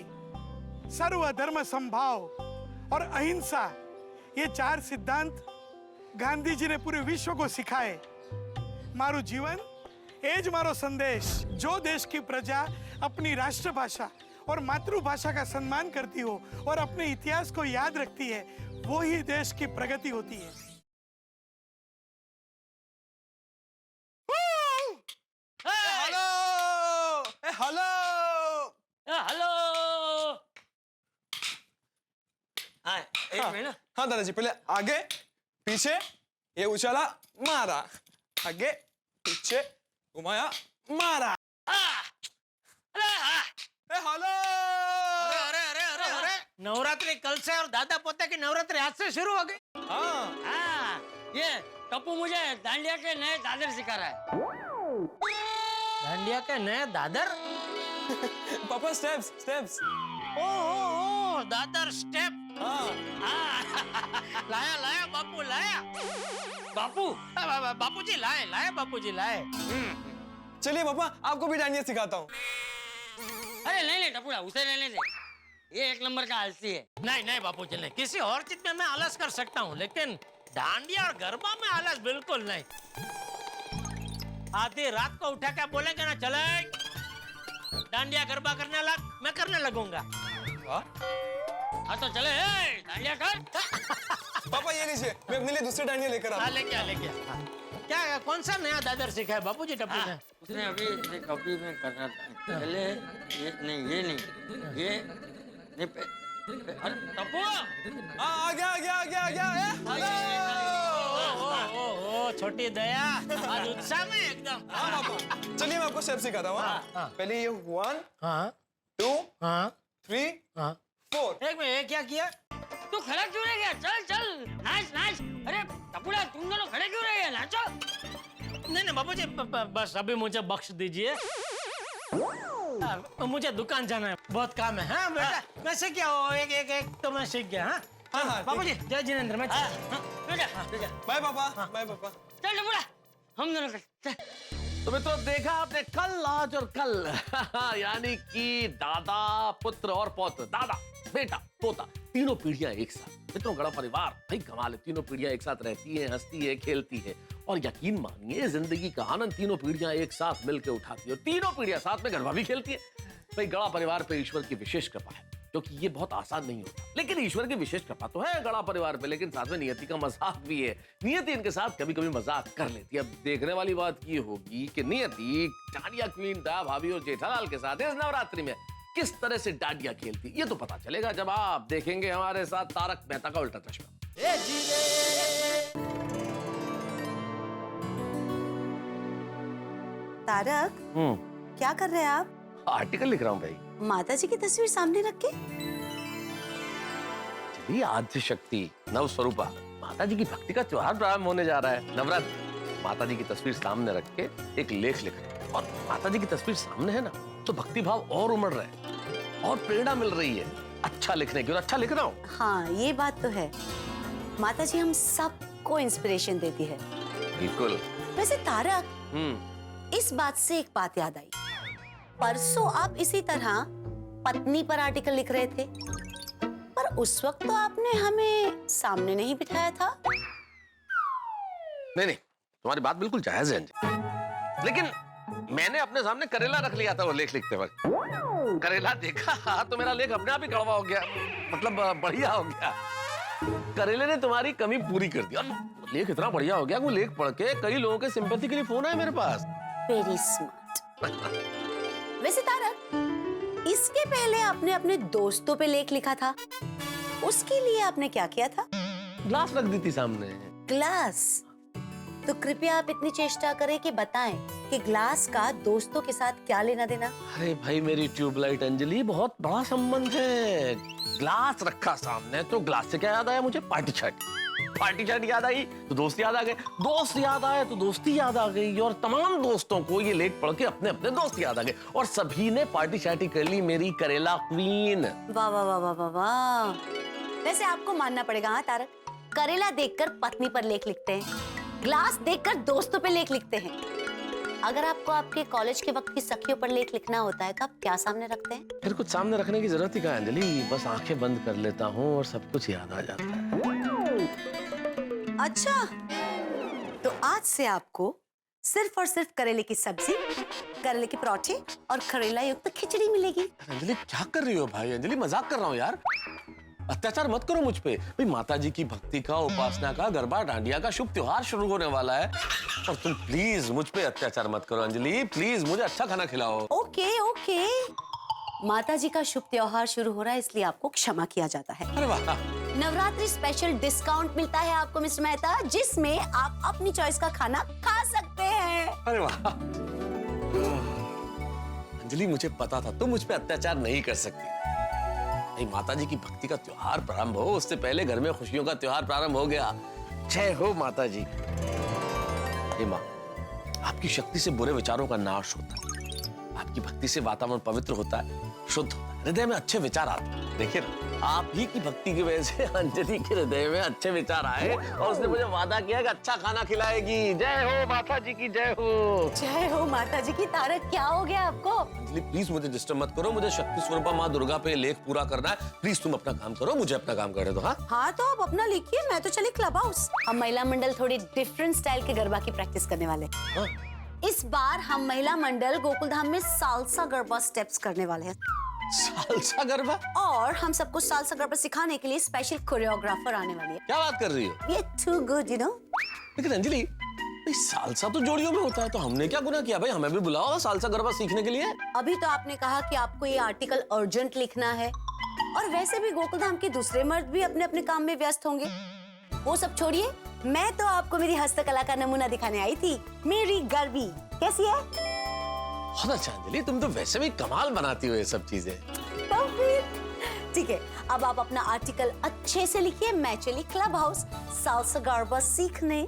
S14: सर्वधर्म संभाव और अहिंसा, ये 4 सिद्धांत गांधी जी ने पूरे विश्व को सिखाए। मारू जीवन एज मारो संदेश। जो देश की प्रजा अपनी राष्ट्रभाषा और मातृभाषा का सम्मान करती हो और अपने इतिहास को याद रखती है, वो ही देश की प्रगति होती है।
S9: Hello, hello,
S8: hello. एक मिनट।
S9: हाँ दादाजी, पहले आगे पीछे, ये उछाला मारा, आगे पीछे घुमाया मारा। हेलो।
S3: अरे नवरात्रि कल से और दादा पोते की नवरात्रि आज से शुरू हो गई।
S8: हाँ, ये टप्पू मुझे दांडिया के नए दादर सिखा रहा है।
S3: दांडिया के नए दादर?
S9: पापा स्टेप्स स्टेप्स।
S3: ओ दादर स्टेप। लाया लाया बापू लाया।
S8: बापू
S3: बापूजी लाए बापूजी लाए।
S9: चलिए पापा, आपको भी डांडिया सिखाता हूँ।
S8: अरे नहीं टप्पूड़ा, उसे रहने दे, ये एक नंबर का आलसी है।
S3: नहीं बापूजी नहीं, किसी और चीज में मैं आलस कर सकता हूँ, लेकिन डांडिया और गरबा में आलस बिल्कुल नहीं। आधी रात को उठा के बोलेंगे ना, चले डांडिया गरबा करने लग, मैं करने लगूंगा।
S8: हाँ तो चले डांडिया कर।
S9: पापा ये लीजिए, मैं अपने लिए दूसरी डांडिया लेकर आता हूँ।
S3: लेके आ। क्या कौन सा नया दादर सीखा है बापूजी टप्पू ने?
S8: उसने अभी में करना था। पहले ये नहीं अरे टप्पू
S9: आ गया।
S3: ओ छोटी दया, आज उत्साह में एकदम।
S9: हाँ पापा, चलिए मैं आपको स्टेप सिखाता हूँ। पहले ये 1 2 3 4।
S3: एक मिनट, ये क्या किया?
S8: तू खड़ा क्यों रह गया? चल नाच। अरे टप्पूड़ा, तुम दोनों खड़े क्यों रह गए? नाचो।
S3: नहीं बाबूजी, बस अभी मुझे बख्श दीजिए, मुझे दुकान जाना है, बहुत काम है। हाँ बेटा, वैसे क्या हो, एक तो मैं सीख गया। हाँ बाबूजी, जय जिनेंद्र। मैं
S9: बाय पापा। बाय पापा।
S8: चल टप्पूड़ा, हम दोनों
S4: तो मित्रों, देखा आपने कल, आज और कल यानी कि दादा, पुत्र और पौत्र, दादा, बेटा, पोता, तीनों पीढ़ियां एक साथ। मित्रों, बड़ा परिवार भाई कमाल है। तीनों पीढ़ियां एक साथ रहती है, हंसती है, खेलती है, और यकीन मानिए जिंदगी का आनंद तीनों पीढ़ियां एक साथ मिलकर उठाती है। और तीनों पीढ़ियां साथ में गरबा भी खेलती है। भाई बड़ा परिवार पे ईश्वर की विशेष कृपा है। क्योंकि ये बहुत आसान नहीं होता। लेकिन ईश्वर की विशेष कृपा तो है गड़ा परिवार पे, लेकिन साथ में नियति का मजाक भी है। नियति इनके साथ कभी कभी मजाक कर लेती है। अब देखने वाली बात ये होगी कि नियति डांडिया क्वीन दया भाभी और जेठालाल के साथ इस नवरात्रि में किस तरह से डांडिया खेलती, ये तो पता चलेगा जब आप देखेंगे हमारे साथ तारक मेहता का उल्टा चश्मा।
S7: तारक, क्या कर रहे हैं आप?
S4: आर्टिकल लिख रहा हूँ भाई।
S7: माता जी की तस्वीर सामने रख के?
S4: चलिए, आद्य शक्ति नव स्वरूपा माता जी की भक्ति का त्योहार प्रारंभ होने जा रहा है। नवरात्र माता जी की तस्वीर सामने रख के एक लेख लिख रहे हैं, और माता जी की तस्वीर सामने है ना, तो भक्ति भाव और उमड़ रहा है और प्रेरणा मिल रही है अच्छा लिखने की। और अच्छा लिख रहा हूँ।
S7: हाँ, ये बात तो है। माता जी हम सबको इंस्पिरेशन देती है।
S4: बिल्कुल।
S7: वैसे तारक, इस बात से एक बात याद आई। परसों आप इसी तरह पत्नी पर आर्टिकल लिख रहे थे, पर उस वक्त तो आपने हमें सामने नहीं बिठाया था।
S4: नहीं नहीं, तुम्हारी बात बिल्कुल जायज है, लेकिन मैंने अपने सामने करेला रख लिया था वो लेख लिखते वक्त। करेला देखा तो मेरा लेख अपने आप ही कड़वा हो गया, मतलब बढ़िया हो गया। करेले ने तुम्हारी कमी पूरी कर दी और लेख इतना बढ़िया हो गया वो लेख पढ़ के कई लोगों के सिंपैथी के लिए फोन आया मेरे पास।
S7: Very smart. वैसे तारक, इसके पहले आपने अपने दोस्तों पे लेख लिखा था, उसके लिए आपने क्या किया था?
S4: ग्लास रख दी थी सामने।
S7: ग्लास? तो कृपया आप इतनी चेष्टा करें कि बताएं कि ग्लास का दोस्तों के साथ क्या लेना देना।
S4: अरे भाई मेरी ट्यूबलाइट अंजलि, बहुत बड़ा संबंध है। ग्लास रखा सामने तो ग्लास से क्या याद आया मुझे? Party chart. पार्टी चार्ट याद आई तो दोस्त याद आ गए, दोस्त याद आए तो दोस्ती याद आ गई, और तमाम दोस्तों को ये लेख पढ़ के अपने अपने दोस्त याद आ गए, और सभी ने पार्टी चार्टी कर ली मेरी करेला क्वीन।
S7: वाह वाह वाह वाह वाह। वैसे आपको मानना पड़ेगा हाँ तारक, करेला देखकर पत्नी पर लेख लिखते हैं, ग्लास देखकर दोस्तों पे लेख लिखते हैं। अगर आपको आपके कॉलेज के वक्त की सखियों पर लेख लिखना होता है तो आप क्या सामने रखते हैं?
S4: फिर कुछ सामने रखने की जरूरत ही कहाँ अंजलि, बस आंखें बंद कर लेता हूँ और सब कुछ याद आ जाता है।
S7: अच्छा, तो आज से आपको सिर्फ और सिर्फ करेले की सब्जी, करेले के पराठे और करेला युक्त खिचड़ी मिलेगी।
S4: अंजलि क्या कर रही हो भाई? अंजलि मजाक कर रहा हूँ यार, अत्याचार मत करो मुझ पे। भाई माता जी की भक्ति का, उपासना का, गरबा डांडिया का शुभ त्योहार शुरू होने वाला है, और तुम प्लीज मुझ पे अत्याचार मत करो अंजलि। प्लीज मुझे अच्छा खाना खिलाओ।
S7: ओके ओके, माता जी का शुभ त्योहार शुरू हो रहा है इसलिए आपको क्षमा किया जाता है।
S4: अरे वाह।
S7: नवरात्रि स्पेशल डिस्काउंट मिलता है आपको मिस्टर मेहता, जिसमें आप अपनी चॉइस का खाना खा सकते हैं।
S4: अरे वाह अंजलि, मुझे पता था तुम मुझ पे अत्याचार नहीं कर सकती। माता जी की भक्ति का त्योहार प्रारंभ हो उससे पहले घर में खुशियों का त्योहार प्रारंभ हो गया। जय हो माता जी। हे माँ, आपकी शक्ति से बुरे विचारों का नाश होता है, आपकी भक्ति से वातावरण पवित्र होता है, शुद्ध होता है, हृदय में अच्छे विचार आते हैं। देखिए ना, आप ही की भक्ति की वजह से अंजलि के हृदय में अच्छे विचार आए और उसने मुझे वादा किया कि अच्छा खाना खिलाएगी। जय हो माता जी की, जय हो।
S7: जय हो माता जी की। तारक, क्या हो गया आपको?
S4: अंजलि प्लीज मुझे डिस्टर्ब मत करो, मुझे शक्ति स्वरूपा माँ दुर्गा पे लेख पूरा करना है। प्लीज तुम अपना काम करो, मुझे अपना काम करने दो।
S7: हाँ तो आप अपना लिखिए, मैं तो चली क्लब हाउस। हम महिला मंडल थोड़ी डिफरेंट स्टाइल के गरबा की प्रैक्टिस करने वाले। इस बार हम महिला मंडल गोकुलधाम में सालसा गरबा स्टेप्स करने वाले हैं।
S4: सालसा गरबा?
S7: और हम सबको सालसा गरबा सिखाने के लिए स्पेशल कोरियोग्राफर आने वाली है।
S4: क्या बात कर रही हो?
S7: ये टू गुड यू नो।
S4: लेकिन अंजलि, सालसा तो जोड़ियों में होता है, तो हमने क्या गुनाह किया भाई? हमें भी बुलाओ सालसा गरबा सीखने के लिए।
S7: अभी तो आपने कहा कि आपको ये आर्टिकल अर्जेंट लिखना है, और वैसे भी गोकुलधाम के दूसरे मर्द भी अपने अपने काम में व्यस्त होंगे। वो सब छोड़िए, मैं तो आपको मेरी हस्तकला का नमूना दिखाने आई थी। मेरी गरबी कैसी है?
S4: बहुत अच्छा अंजलि, तुम तो वैसे भी कमाल बनाती हो ये सब चीजें।
S7: ठीक है, अब आप अपना आर्टिकल अच्छे से लिखिए, मैं चली क्लब हाउस सालसा गरबा सीखने।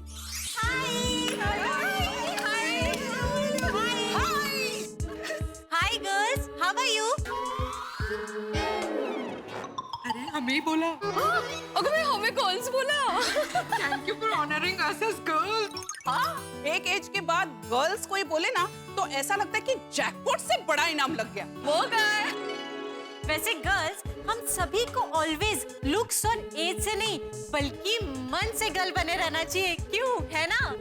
S17: Hi girls, how are you?
S18: अरे हमें ही बोला।
S6: अगर मैं हमें गर्ल्स बोला।
S18: Thank you for honouring us as girls. हाँ, एक एज के बाद गर्ल्स कोई बोले ना तो ऐसा लगता है कि जैकपॉट से बड़ा इनाम लग गया।
S17: वो गए। वैसे गर्ल्स, हम सभी को ऑलवेज लुक्स और एज से नहीं बल्कि मन से गर्ल बने रहना चाहिए, क्यों? है ना?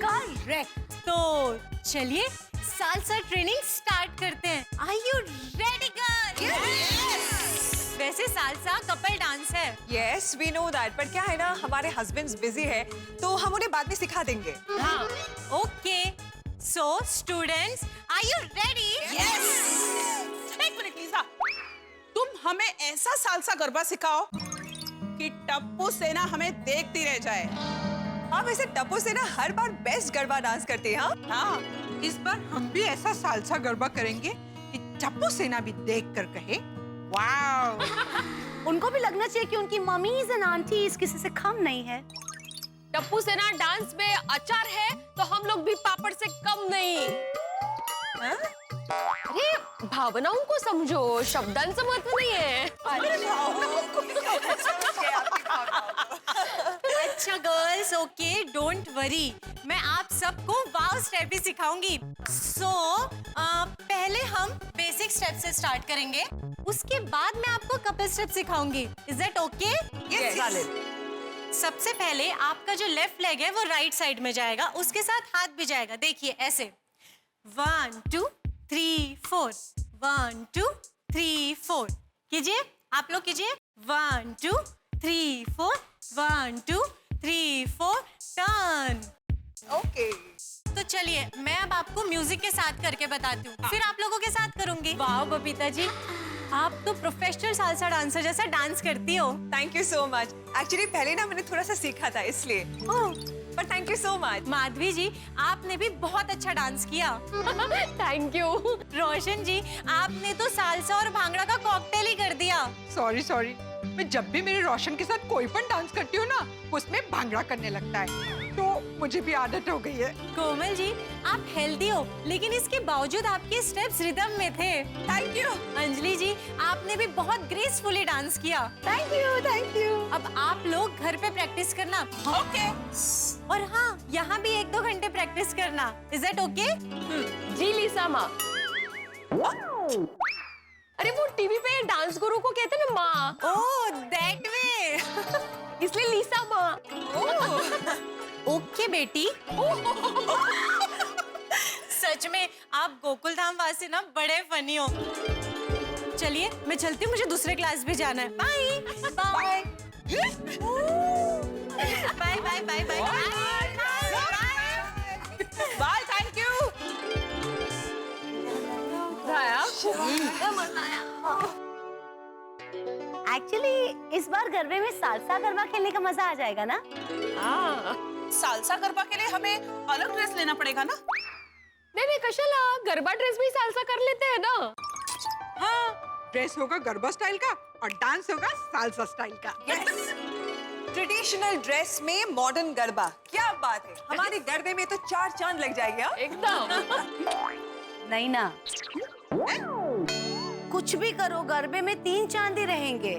S17: करेक्ट। तो चलिए सालसा ट्रेनिंग स्टार्ट करते हैं। Are you ready girls? Yes.
S19: Yes we know that, पर क्या है ना, हमारे हस्बैंड्स बिजी है तो हम उन्हें बाद में सिखा देंगे।
S17: हाँ, okay. So students, are you ready?
S18: Yes. एक मिनट लीजा, तुम हमें ऐसा सालसा गरबा सिखाओ कि टप्पू सेना हमें देखती रह जाए।
S19: हाँ, वैसे टप्पू सेना हर बार बेस्ट गरबा डांस करती है।
S18: हाँ, इस बार हम भी ऐसा सालसा गरबा करेंगे कि टप्पू सेना भी देखकर कहे वाव।
S7: उनको भी लगना चाहिए कि उनकी मम्मीज एंड आंटीज किसी से कम नहीं है।
S6: टप्पू सेना डांस में अचार है तो हम लोग भी पापड़ से कम नहीं। अरे भावनाओं को समझो, शब्दांचं महत्व नहीं है।
S17: अच्छा गर्ल्स, ओके, डोंट वरी, मैं आप सबको वाव स्टेप भी सिखाऊंगी। सो पहले हम बेसिक स्टेप से स्टार्ट करेंगे, उसके बाद मैं आपको कपल स्टेप सिखाऊंगी। Is that okay?
S19: यस।
S17: सबसे पहले आपका जो लेफ्ट लेग है वो राइट साइड में जाएगा, उसके साथ हाथ भी जाएगा। देखिए ऐसे 1 2 3 4, 1 2 3 4 कीजिए, आप लोग कीजिए 1 2 3 4, 1 2 3 4 टर्न।
S19: ओके,
S17: तो चलिए मैं अब आपको म्यूजिक के साथ करके बताती हूँ, फिर आप लोगों के साथ करूंगी। वाह बबीता जी, आप तो प्रोफेशनल सालसा डांसर जैसा डांस करती हो।
S19: Thank you so much. Actually पहले ना मैंने थोड़ा सा सीखा था इसलिए। पर thank you so much.
S17: Madhavi ji, आपने भी बहुत अच्छा डांस किया।
S6: Thank you.
S17: रोशन जी, आपने तो सालसा और भांगड़ा का कॉकटेल ही कर दिया।
S18: सॉरी, मैं जब भी मेरे रोशन के साथ कोई पण डांस करती हूँ ना, उसमें भांगड़ा करने लगता है, तो मुझे भी आदत हो गई है।
S17: कोमल जी, आप हेल्दी हो लेकिन इसके बावजूद आपके स्टेप्स रिदम में थे।
S19: Thank you.
S17: अंजलि जी, आपने भी बहुत ग्रेसफुली डांस किया।
S19: Thank you.
S17: अब आप लोग घर पे प्रैक्टिस करना।
S18: ओके।
S17: और हाँ, यहाँ भी 1-2 घंटे प्रैक्टिस करना। Is that okay?
S6: जी लिसा माँ। अरे वो टीवी पे डांस गुरु को कहते हैं ना माँ।
S17: Oh that way.
S6: इसलिए लिसा माँ।
S17: ओके बेटी। सच में आप गोकुल धाम वासी ना बड़े फनी हो। चलिए मैं चलती हूँ, मुझे दूसरे क्लास भी जाना है। Bye bye bye bye bye bye
S18: bye. Thank you.
S7: Actually इस बार गरबे में सालसा गरबा खेलने का मजा आ जाएगा ना?
S18: हाँ, सालसा गरबा के लिए हमें अलग ड्रेस लेना पड़ेगा ना?
S6: नहीं कशाला, गरबा ड्रेस भी सालसा कर लेते हैं ना।
S18: हाँ, ड्रेस होगा गरबा स्टाइल का और डांस होगा सालसा स्टाइल का।
S19: यस, ट्रेडिशनल ड्रेस में मॉडर्न गरबा, क्या बात है। हमारे गरबे में तो 4 चांद लग जाएंगे।
S6: एकदम।
S7: नहीं ना, कुछ भी करो गरबे में 3 चांद ही रहेंगे।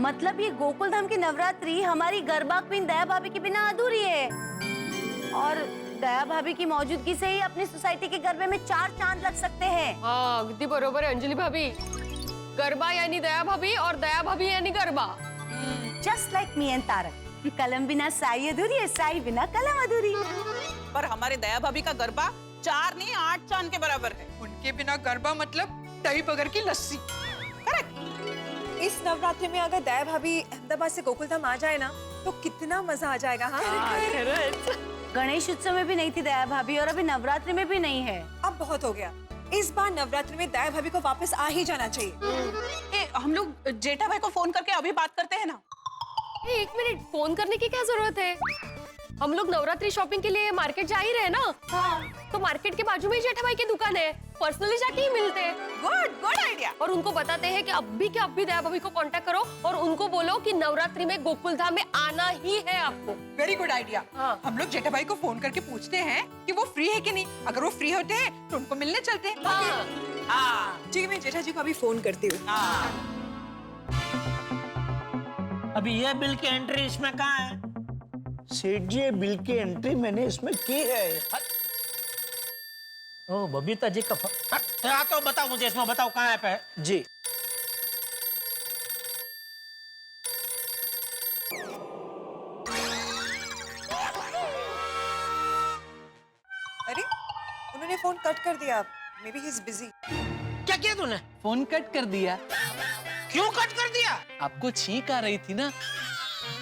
S7: मतलब ये गोकुल धाम की नवरात्रि हमारी गरबा क्वीन दया भाभी के बिना अधूरी है, और दया भाभी की मौजूदगी से ही अपनी सोसाइटी के गरबे में 4 चांद लग सकते हैं।
S6: हाँ, अगदी बरोबर है अंजलि भाभी। गरबा यानी दया भाभी और दया भाभी यानी garba.
S7: Just like me and Tarak, कलम बिना साई अधूरी है, साई बिना कलम अधूरी।
S18: पर हमारे दया भाभी का गरबा 4 नहीं 8 चांद के बराबर है। उनके बिना गरबा मतलब दही बगर की लस्सी। करेक्ट।
S19: इस नवरात्रि में अगर दया भाभी अहमदाबाद से गोकुल धाम आ जाए ना, तो कितना मजा आ जाएगा। हाँ,
S7: गणेश उत्सव में भी नहीं थी दया भाभी, और अभी नवरात्रि में भी नहीं है।
S19: अब बहुत हो गया। इस बार नवरात्रि में दया भाभी को वापस आ ही जाना चाहिए।
S18: हम लोग जेठा भाई को फोन करके अभी बात करते हैं ना।
S6: 1 मिनट, फोन करने की क्या जरूरत है? हम लोग नवरात्रि शॉपिंग के लिए मार्केट जा ही रहे ना। हाँ। तो मार्केट के बाजू में ही जेठा भाई की दुकान है, पर्सनली जाके ही मिलते हैं।
S19: Good idea.
S6: और उनको बताते हैं कि अब भी दया भाभी को कांटेक्ट करो और उनको बोलो कि नवरात्रि में गोकुल धाम में आना ही है आपको।
S18: Very good idea. हाँ। हम लोग जेठा भाई को फोन करके पूछते हैं कि वो फ्री है कि नहीं। अगर वो फ्री होते हैं तो उनको मिलने चलते हैं।
S19: हाँ। ठीक है, मैं जेठा जी को अभी फोन करती हूँ।
S3: अभी ये बिल की एंट्री इसमें कहाँ है? सेठ जी, ये बिल की एंट्री मैंने इसमें की है। ओ बबीता जी का हाँ, तो बताओ मुझे, इसमें बताओ कहाँ है पे जी।
S19: अरे, उन्होंने फोन कट कर दिया। May be he is busy.
S3: क्या किया तूने?
S1: फोन कट कर दिया।
S3: क्यों कट कर दिया?
S1: आपको छींक आ रही थी ना,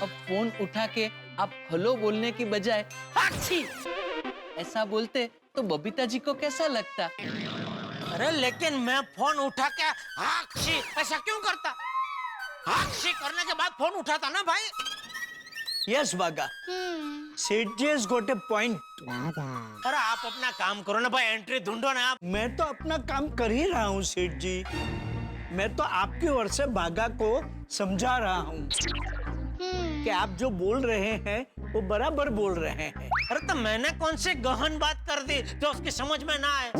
S1: अब फोन उठा के आप हेलो बोलने की बजाय हाक्षी ऐसा बोलते तो बबीता जी को कैसा लगता?
S3: अरे लेकिन मैं फोन उठा के हाक्षी ऐसा क्यों करता? हाक्षी करने के बाद फोन उठाता ना भाई।
S12: यस बागा, सेठ जी has got a point.
S3: अरे आप अपना काम करो ना भाई, एंट्री ढूंढो ना आप।
S12: मैं तो अपना काम कर ही रहा हूँ सेठ जी। मैं तो आपकी ओर से बागा को समझा रहा हूँ कि आप जो बोल रहे हैं वो बराबर बोल रहे हैं।
S3: अरे तो मैंने कौन सी गहन बात कर दी जो उसकी समझ में ना आए?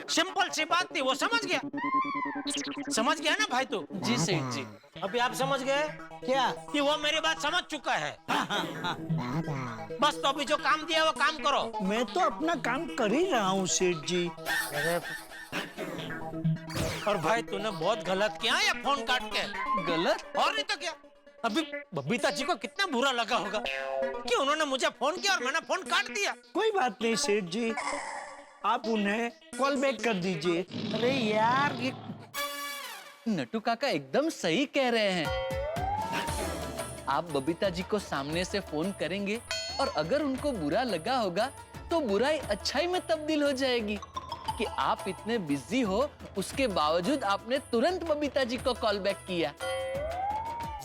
S3: सिंपल सी बात थी, वो समझ गया। समझ गया ना भाई तू?
S1: जी सेठ जी।
S3: अभी आप समझ गए
S12: क्या?
S3: कि वो मेरी बात समझ चुका है। बस तो अभी जो काम दिया वो काम करो।
S12: मैं तो अपना काम कर ही रहा हूँ सेठ जी।
S3: अरे और भाई तूने बहुत गलत किया ये फोन काट के।
S1: गलत?
S3: और नहीं तो क्या? अभी बबीता जी को कितना बुरा लगा होगा कि उन्होंने मुझे फोन किया और मैंने फोन काट दिया।
S12: कोई बात नहीं सेठ जी, आप उन्हें कॉल बैक कर दीजिए।
S3: अरे यार ये
S1: नटू काका एकदम सही कह रहे हैं। आप बबीता जी को सामने से फोन करेंगे और अगर उनको बुरा लगा होगा तो बुराई अच्छाई में तब्दील हो जाएगी कि आप इतने बिजी हो उसके बावजूद आपने तुरंत बबीता जी को कॉल बैक किया।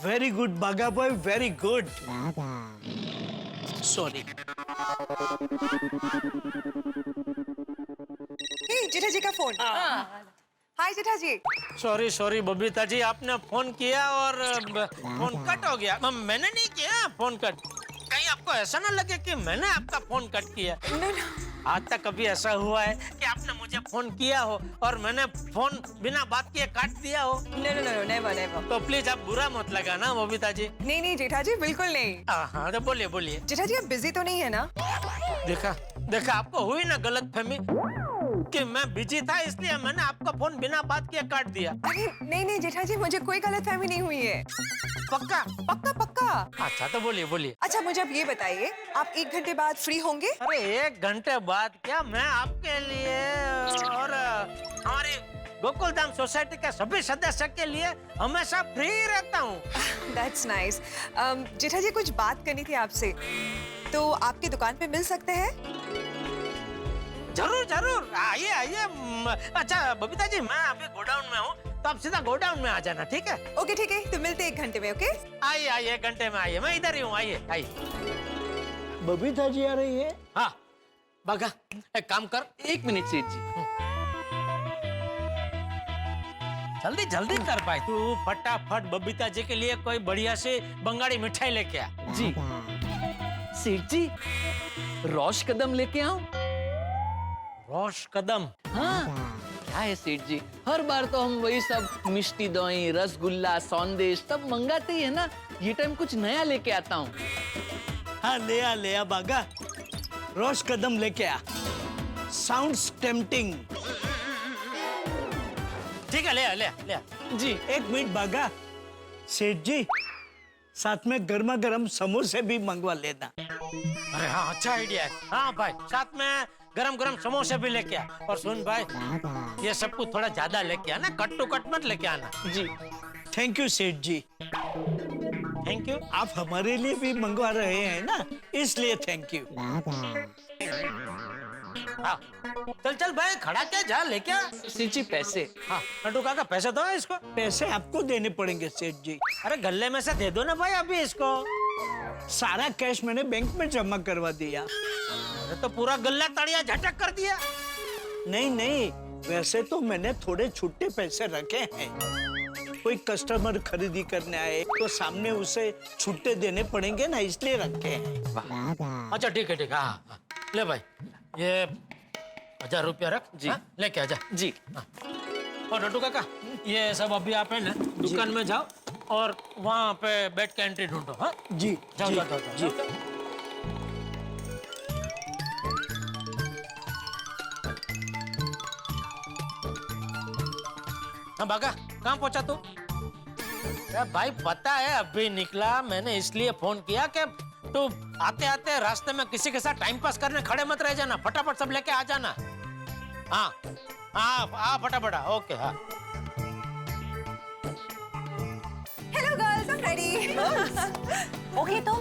S12: वेरी गुड बागा बॉय, वेरी गुड। सॉरी।
S19: जेठा जी का फोन। हाय जेठा जी।
S3: सॉरी सॉरी बबीता जी, आपने फोन किया और फोन कट हो गया। मैंने नहीं किया फोन कट। कहीं आपको ऐसा ना लगे कि मैंने आपका फोन कट किया। आज तक कभी ऐसा हुआ है कि आपने मुझे फोन किया हो और मैंने फोन बिना बात किए काट दिया हो?
S19: No never never.
S3: तो प्लीज आप बुरा मत लगाना बबीता जी।
S19: नहीं जेठा जी, बिल्कुल नहीं।
S3: हाँ तो बोलिए बोलिए।
S19: जेठा जी आप बिजी तो नहीं है ना?
S3: देखा देखा, आपको हुई ना गलतफहमी कि मैं बिजी था इसलिए मैंने आपका फोन बिना बात किए काट दिया।
S19: अरे नहीं जेठा जी, मुझे कोई गलतफहमी नहीं हुई है।
S3: पक्का?
S19: पक्का पक्का।
S3: अच्छा तो बोलिए बोलिए।
S19: अच्छा मुझे अब ये बताइए, आप 1 घंटे बाद फ्री होंगे?
S3: अरे 1 घंटे बाद क्या, मैं आपके लिए और हमारी गोकुलधाम सोसाइटी के सभी सदस्य के लिए हमेशा फ्री रहता हूँ।
S19: That's nice. जेठा जी कुछ बात करनी थी आपसे, तो आपकी दुकान पे मिल सकते हैं?
S3: जरूर जरूर, आइए आइए। अच्छा बबीता जी, मैं अभी गोडाउन में हूँ तो आप सीधा गोडाउन में आ जाना, ठीक है?
S19: ओके ठीक है, तो मिलते हैं 1 घंटे में। ओके
S3: आइए आइए, 1 घंटे में आइए, मैं इधर ही हूँ। आइए आइए।
S12: बबीता जी आ रही है?
S3: हाँ बागा, एक काम कर।
S1: 1 मिनट सेठ जी।
S3: जल्दी जल्दी कर भाई, तू फटाफट बबीता जी के लिए कोई बढ़िया सी बंगाली मिठाई लेके आ।
S1: जी सेठ जी, रोश कदम लेके आऊं?
S3: रोश कदम?
S1: हाँ क्या है सेठ जी, हर बार तो हम वही सब मिष्टी दोई, रसगुल्ला, सौंदेश सब मंगाते ही है ना। ये टाइम कुछ नया लेके आता हूँ।
S12: हाँ ले आ बागा, रोश कदम लेके आ। Sounds tempting.
S3: ठीक है, ले आ।
S12: जी 1 मिनट बागा, सेठ जी साथ में गर्मा गर्म समोसे भी मंगवा लेना।
S3: अरे हाँ, अच्छा आइडिया है। हाँ भाई, साथ में गरम गरम समोसे भी लेके आ। और सुन भाई, ये सब कुछ थोड़ा ज्यादा लेके आना, कट टू कट मत लेके आना।
S12: जी थैंक यू सेठ जी।
S3: Thank you.
S12: आप हमारे लिए भी मंगवा रहे हैं ना, इसलिए थैंक यू।
S3: हाँ चल भाई, खड़ा क्या, जा लेके आ।
S1: सेठ जी पैसे?
S3: हाँ नटू काका, पैसे दो इसको।
S12: पैसे आपको देने पड़ेंगे सेठ जी।
S3: अरे गले में से दे दो ना भाई अभी इसको।
S12: सारा कैश मैंने बैंक में जमा करवा दिया।
S3: अरे तो पूरा गल्ला तड़िया झटक कर दिया।
S12: नहीं, वैसे तो मैंने थोड़े छुट्टे पैसे रखे हैं। कोई कस्टमर खरीदी करने आए तो सामने उसे छुट्टे देने पड़ेंगे ना, इसलिए रखे हैं।
S3: अच्छा ठीक है। हाँ ले भाई, ये 1000 रुपया रख जी। लेके आजा
S1: जी।
S3: और नटू काका, ये सब अभी आप है ना दुकान में जाओ और वहाँ पे बैठ के एंट्री ढूंढो। हाँ
S12: जी
S3: जाओ। हाँ बागा, कहाँ पहुँचा तू? भाई पता है अभी निकला, मैंने इसलिए फोन किया कि तू आते आते रास्ते में किसी के साथ टाइम पास करने खड़े मत रह जाना, फटाफट सब लेके आ जाना। हाँ फटाफट। ओके हाँ
S19: रेडी।
S7: ओके तो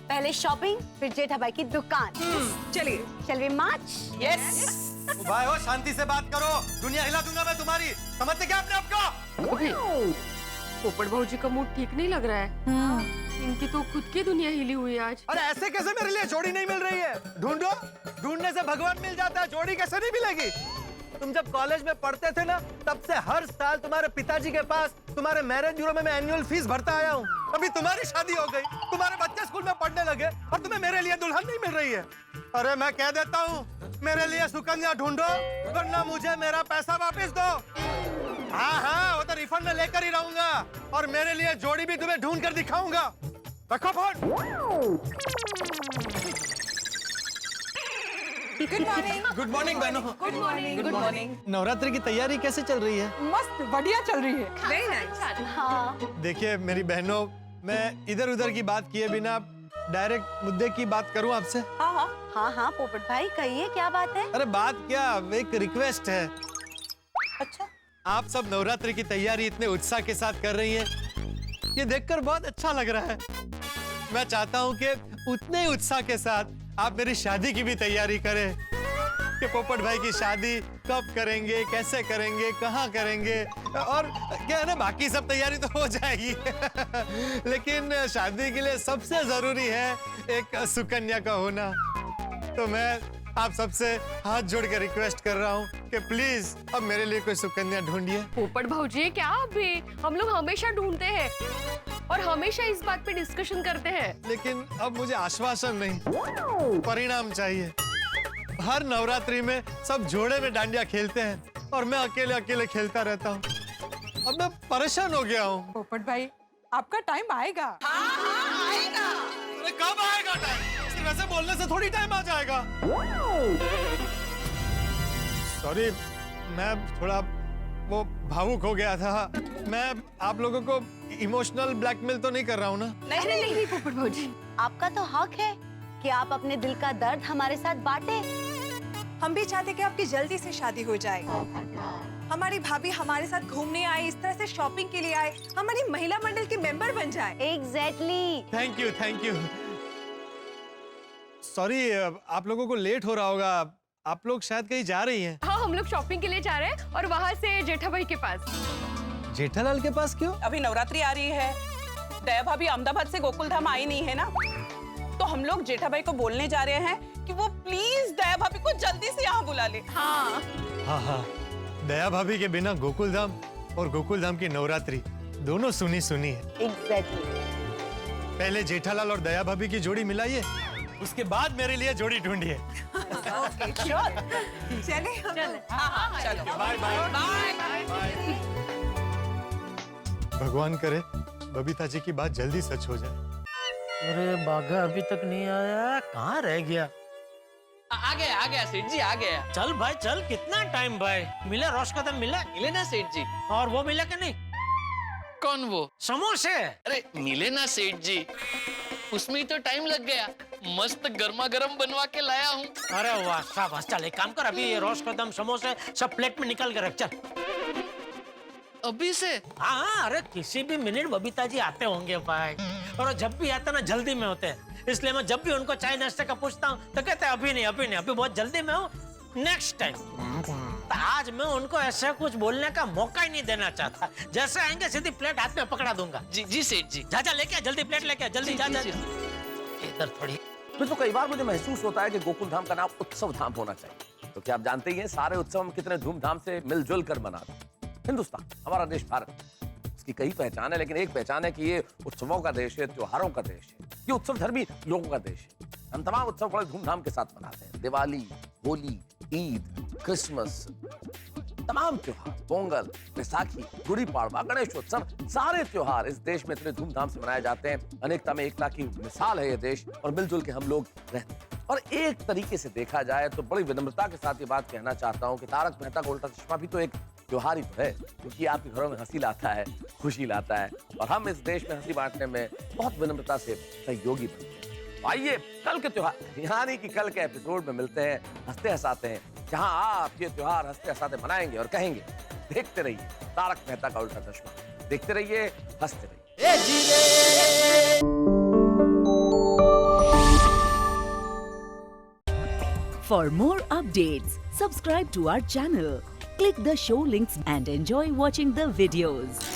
S7: पहले शॉपिंग फिर जेठा भाई की दुकान।
S19: चलिए।
S7: Shall we march?
S19: यस।
S10: भाई हो शांति से बात करो, दुनिया हिला दूंगा मैं तुम्हारी, समझते क्या अपने आप को?
S6: अभी पोपट बहू जी का मूड ठीक नहीं लग रहा है। इनकी तो खुद की दुनिया हिली हुई है आज।
S10: अरे ऐसे कैसे मेरे लिए जोड़ी नहीं मिल रही है? ढूंढो, ढूंढने से भगवान मिल जाता है, जोड़ी कैसे नहीं मिलेगी? तुम जब कॉलेज में पढ़ते थे ना, तब से हर साल तुम्हारे पिताजी के पास तुम्हारे मैरिज ब्यूरो में मैं एनुअल फीस भरता आया हूँ। अभी तुम्हारी शादी हो गई, तुम्हारे बच्चे स्कूल में पढ़ने लगे और तुम्हें मेरे लिए दुल्हन नहीं मिल रही है। अरे मैं कह देता हूँ, मेरे लिए सुकन्या ढूंढो, वरना मुझे मेरा पैसा वापस दो। हाँ हाँ, वो तो रिफंड में लेकर ही रहूंगा और मेरे लिए जोड़ी भी तुम्हें ढूंढ कर दिखाऊंगा। रखो phone.
S19: Good morning.
S10: Good morning बहनों।
S19: Good morning. Good morning.
S10: Navratri की तैयारी कैसे चल रही है?
S19: मस्त बढ़िया चल रही है। Very nice.
S7: हाँ।
S10: देखिए मेरी बहनों, मैं इधर उधर की बात किए बिना डायरेक्ट मुद्दे की बात करूं आपसे?
S7: हाँ हाँ हाँ हाँ पोपट भाई कहिए क्या बात है?
S10: अरे बात क्या, एक रिक्वेस्ट है।
S19: अच्छा।
S10: आप सब नवरात्रि की तैयारी इतने उत्साह के साथ कर रही हैं, ये देखकर बहुत अच्छा लग रहा है। मैं चाहता हूं कि उतने ही उत्साह के साथ आप मेरी शादी की भी तैयारी करें कि पोपट भाई की शादी कब करेंगे, कैसे करेंगे, कहाँ करेंगे, और क्या है ना, बाकी सब तैयारी तो हो जाएगी लेकिन शादी के लिए सबसे जरूरी है एक सुकन्या का होना। तो मैं आप सबसे हाथ जोड़ के रिक्वेस्ट कर रहा हूँ कि प्लीज अब मेरे लिए कोई सुकन्या ढूंढिए।
S6: पोपट भाऊजी क्या अभी, हम लोग हमेशा ढूंढते हैं और हमेशा इस बात पे डिस्कशन करते हैं।
S10: लेकिन अब मुझे आश्वासन नहीं, परिणाम चाहिए। हर नवरात्रि में सब जोड़े में डांडिया खेलते हैं और मैं अकेले अकेले खेलता रहता हूँ। अब मैं परेशान हो गया हूँ।
S19: पोपट भाई आपका टाइम आएगा। हाँ आएगा।
S10: अरे कब आएगा टाइम? सिर्फ ऐसे बोलने से थोड़ी टाइम आ जाएगा। सॉरी, मैं थोड़ा वो भावुक हो गया था। मैं आप लोगों को इमोशनल ब्लैकमेल तो नहीं कर रहा हूँ ना?
S7: नहीं पोपट भाऊजी, आपका तो हक है कि आप अपने दिल का दर्द हमारे साथ बांटे।
S19: हम भी चाहते कि आपकी जल्दी से शादी हो जाए। हमारी भाभी हमारे साथ घूमने आए, इस तरह से शॉपिंग के लिए आए, हमारी महिला मंडल की मेंबर बन जाए।
S7: Exactly.
S10: Thank you, thank you. Sorry, आप लोगों को लेट हो रहा होगा, आप लोग शायद कहीं जा रही हैं।
S6: हाँ हम लोग शॉपिंग के लिए जा रहे हैं और वहाँ से जेठा भाई के पास।
S10: जेठालाल के पास क्यों?
S18: अभी नवरात्रि आ रही है, दया भाभी अहमदाबाद से गोकुल धाम आई नहीं है ना, तो हम लोग जेठा भाई को बोलने जा रहे हैं कि वो प्लीज दया भाभी को जल्दी से यहाँ बुला ले। हाँ
S10: हाँ, दया भाभी के बिना गोकुल धाम और गोकुल धाम की नवरात्रि दोनों सुनी सुनी है।
S7: एग्जैक्टली।
S10: पहले जेठालाल और दया भाभी की जोड़ी मिलाइए, उसके बाद मेरे लिए जोड़ी ढूंढिए।
S19: Okay sure. चले
S18: चलो
S10: बाय बाय। भगवान करे बबीता जी की बात जल्दी सच हो जाए।
S3: अरे बाघा अभी तक नहीं आया, कहाँ रह गया?
S1: आ गया सेठ जी, आ गया।
S3: चल भाई चल, कितना टाइम भाई? मिला रोश कदम मिला?
S1: मिले ना सेठ जी।
S3: और वो मिला कि नहीं?
S1: कौन वो?
S3: समोसे।
S1: अरे मिले ना सेठ जी, उसमें ही तो टाइम लग गया। मस्त गर्मा गर्म बनवा के लाया हूँ।
S3: अरे वाह शाबाश, चल एक काम कर, अभी ये रोश कदम समोसे सब प्लेट में निकाल के रख। चल
S1: अभी से?
S3: हाँ, अरे किसी भी मिनट बबीता जी आते होंगे भाई, और जब भी आते ना जल्दी में होते हैं, इसलिए मैं जब भी उनको चाय नाश्ते का पूछता हूँ तो कहते हैं अभी नहीं, अभी नहीं, अभी बहुत जल्दी में हूँ, नेक्स्ट टाइम। तो आज मैं उनको ऐसा कुछ बोलने का मौका ही नहीं देना चाहता। जैसे आएंगे सीधी प्लेट हाथ में पकड़ा दूंगा।
S1: जी जी सेठ जी।
S3: जा लेके जल्दी प्लेट लेके, जल्दी जा। इधर थोड़ी।
S4: तो कई बार मुझे महसूस होता है कि गोकुल धाम का नाम उत्सव धाम होना चाहिए, क्योंकि आप जानते ही हैं सारे उत्सव हम कितने धूमधाम से मिलजुल कर मनाते हैं। हिंदुस्तान हमारा देश भारत, इसकी कई पहचान है, लेकिन एक पहचान है कि ये उत्सवों का देश है, त्योहारों का देश है, ये उत्सव धर्मी लोगों का देश है। हम तमाम उत्सव बड़े धूमधाम के साथ मनाते हैं। दिवाली, होली, ईद, क्रिसमस, तमाम त्योहार, पोंगल, बैसाखी, गुड़ी पाड़वा, गणेशोत्सव, सारे त्योहार इस देश में इतने धूमधाम से मनाए जाते हैं। अनेकता में एकता की मिसाल है ये देश, और मिलजुल के हम लोग रहते हैं। और एक तरीके से देखा जाए तो बड़ी विनम्रता के साथ ये बात कहना चाहता हूँ कि तारक मेहता का उल्टा चश्मा भी तो एक त्योहार ही तो है, क्योंकि आपके घरों में हंसी लाता है, खुशी लाता है, और हम इस देश में हंसी बांटने में बहुत विनम्रता से सहयोगी बनते हैं। आइए कल के त्योहार, यानी कि कल के एपिसोड में मिलते हैं, हंसते हंसाते हैं, जहां आप ये त्योहार हंसते हंसाते मनाएंगे और कहेंगे देखते रहिए तारक मेहता का उल्टा चश्मा, देखते रहिए, हंसते रहिए।
S20: For more updates, subscribe to our channel, click the show links and enjoy watching the videos.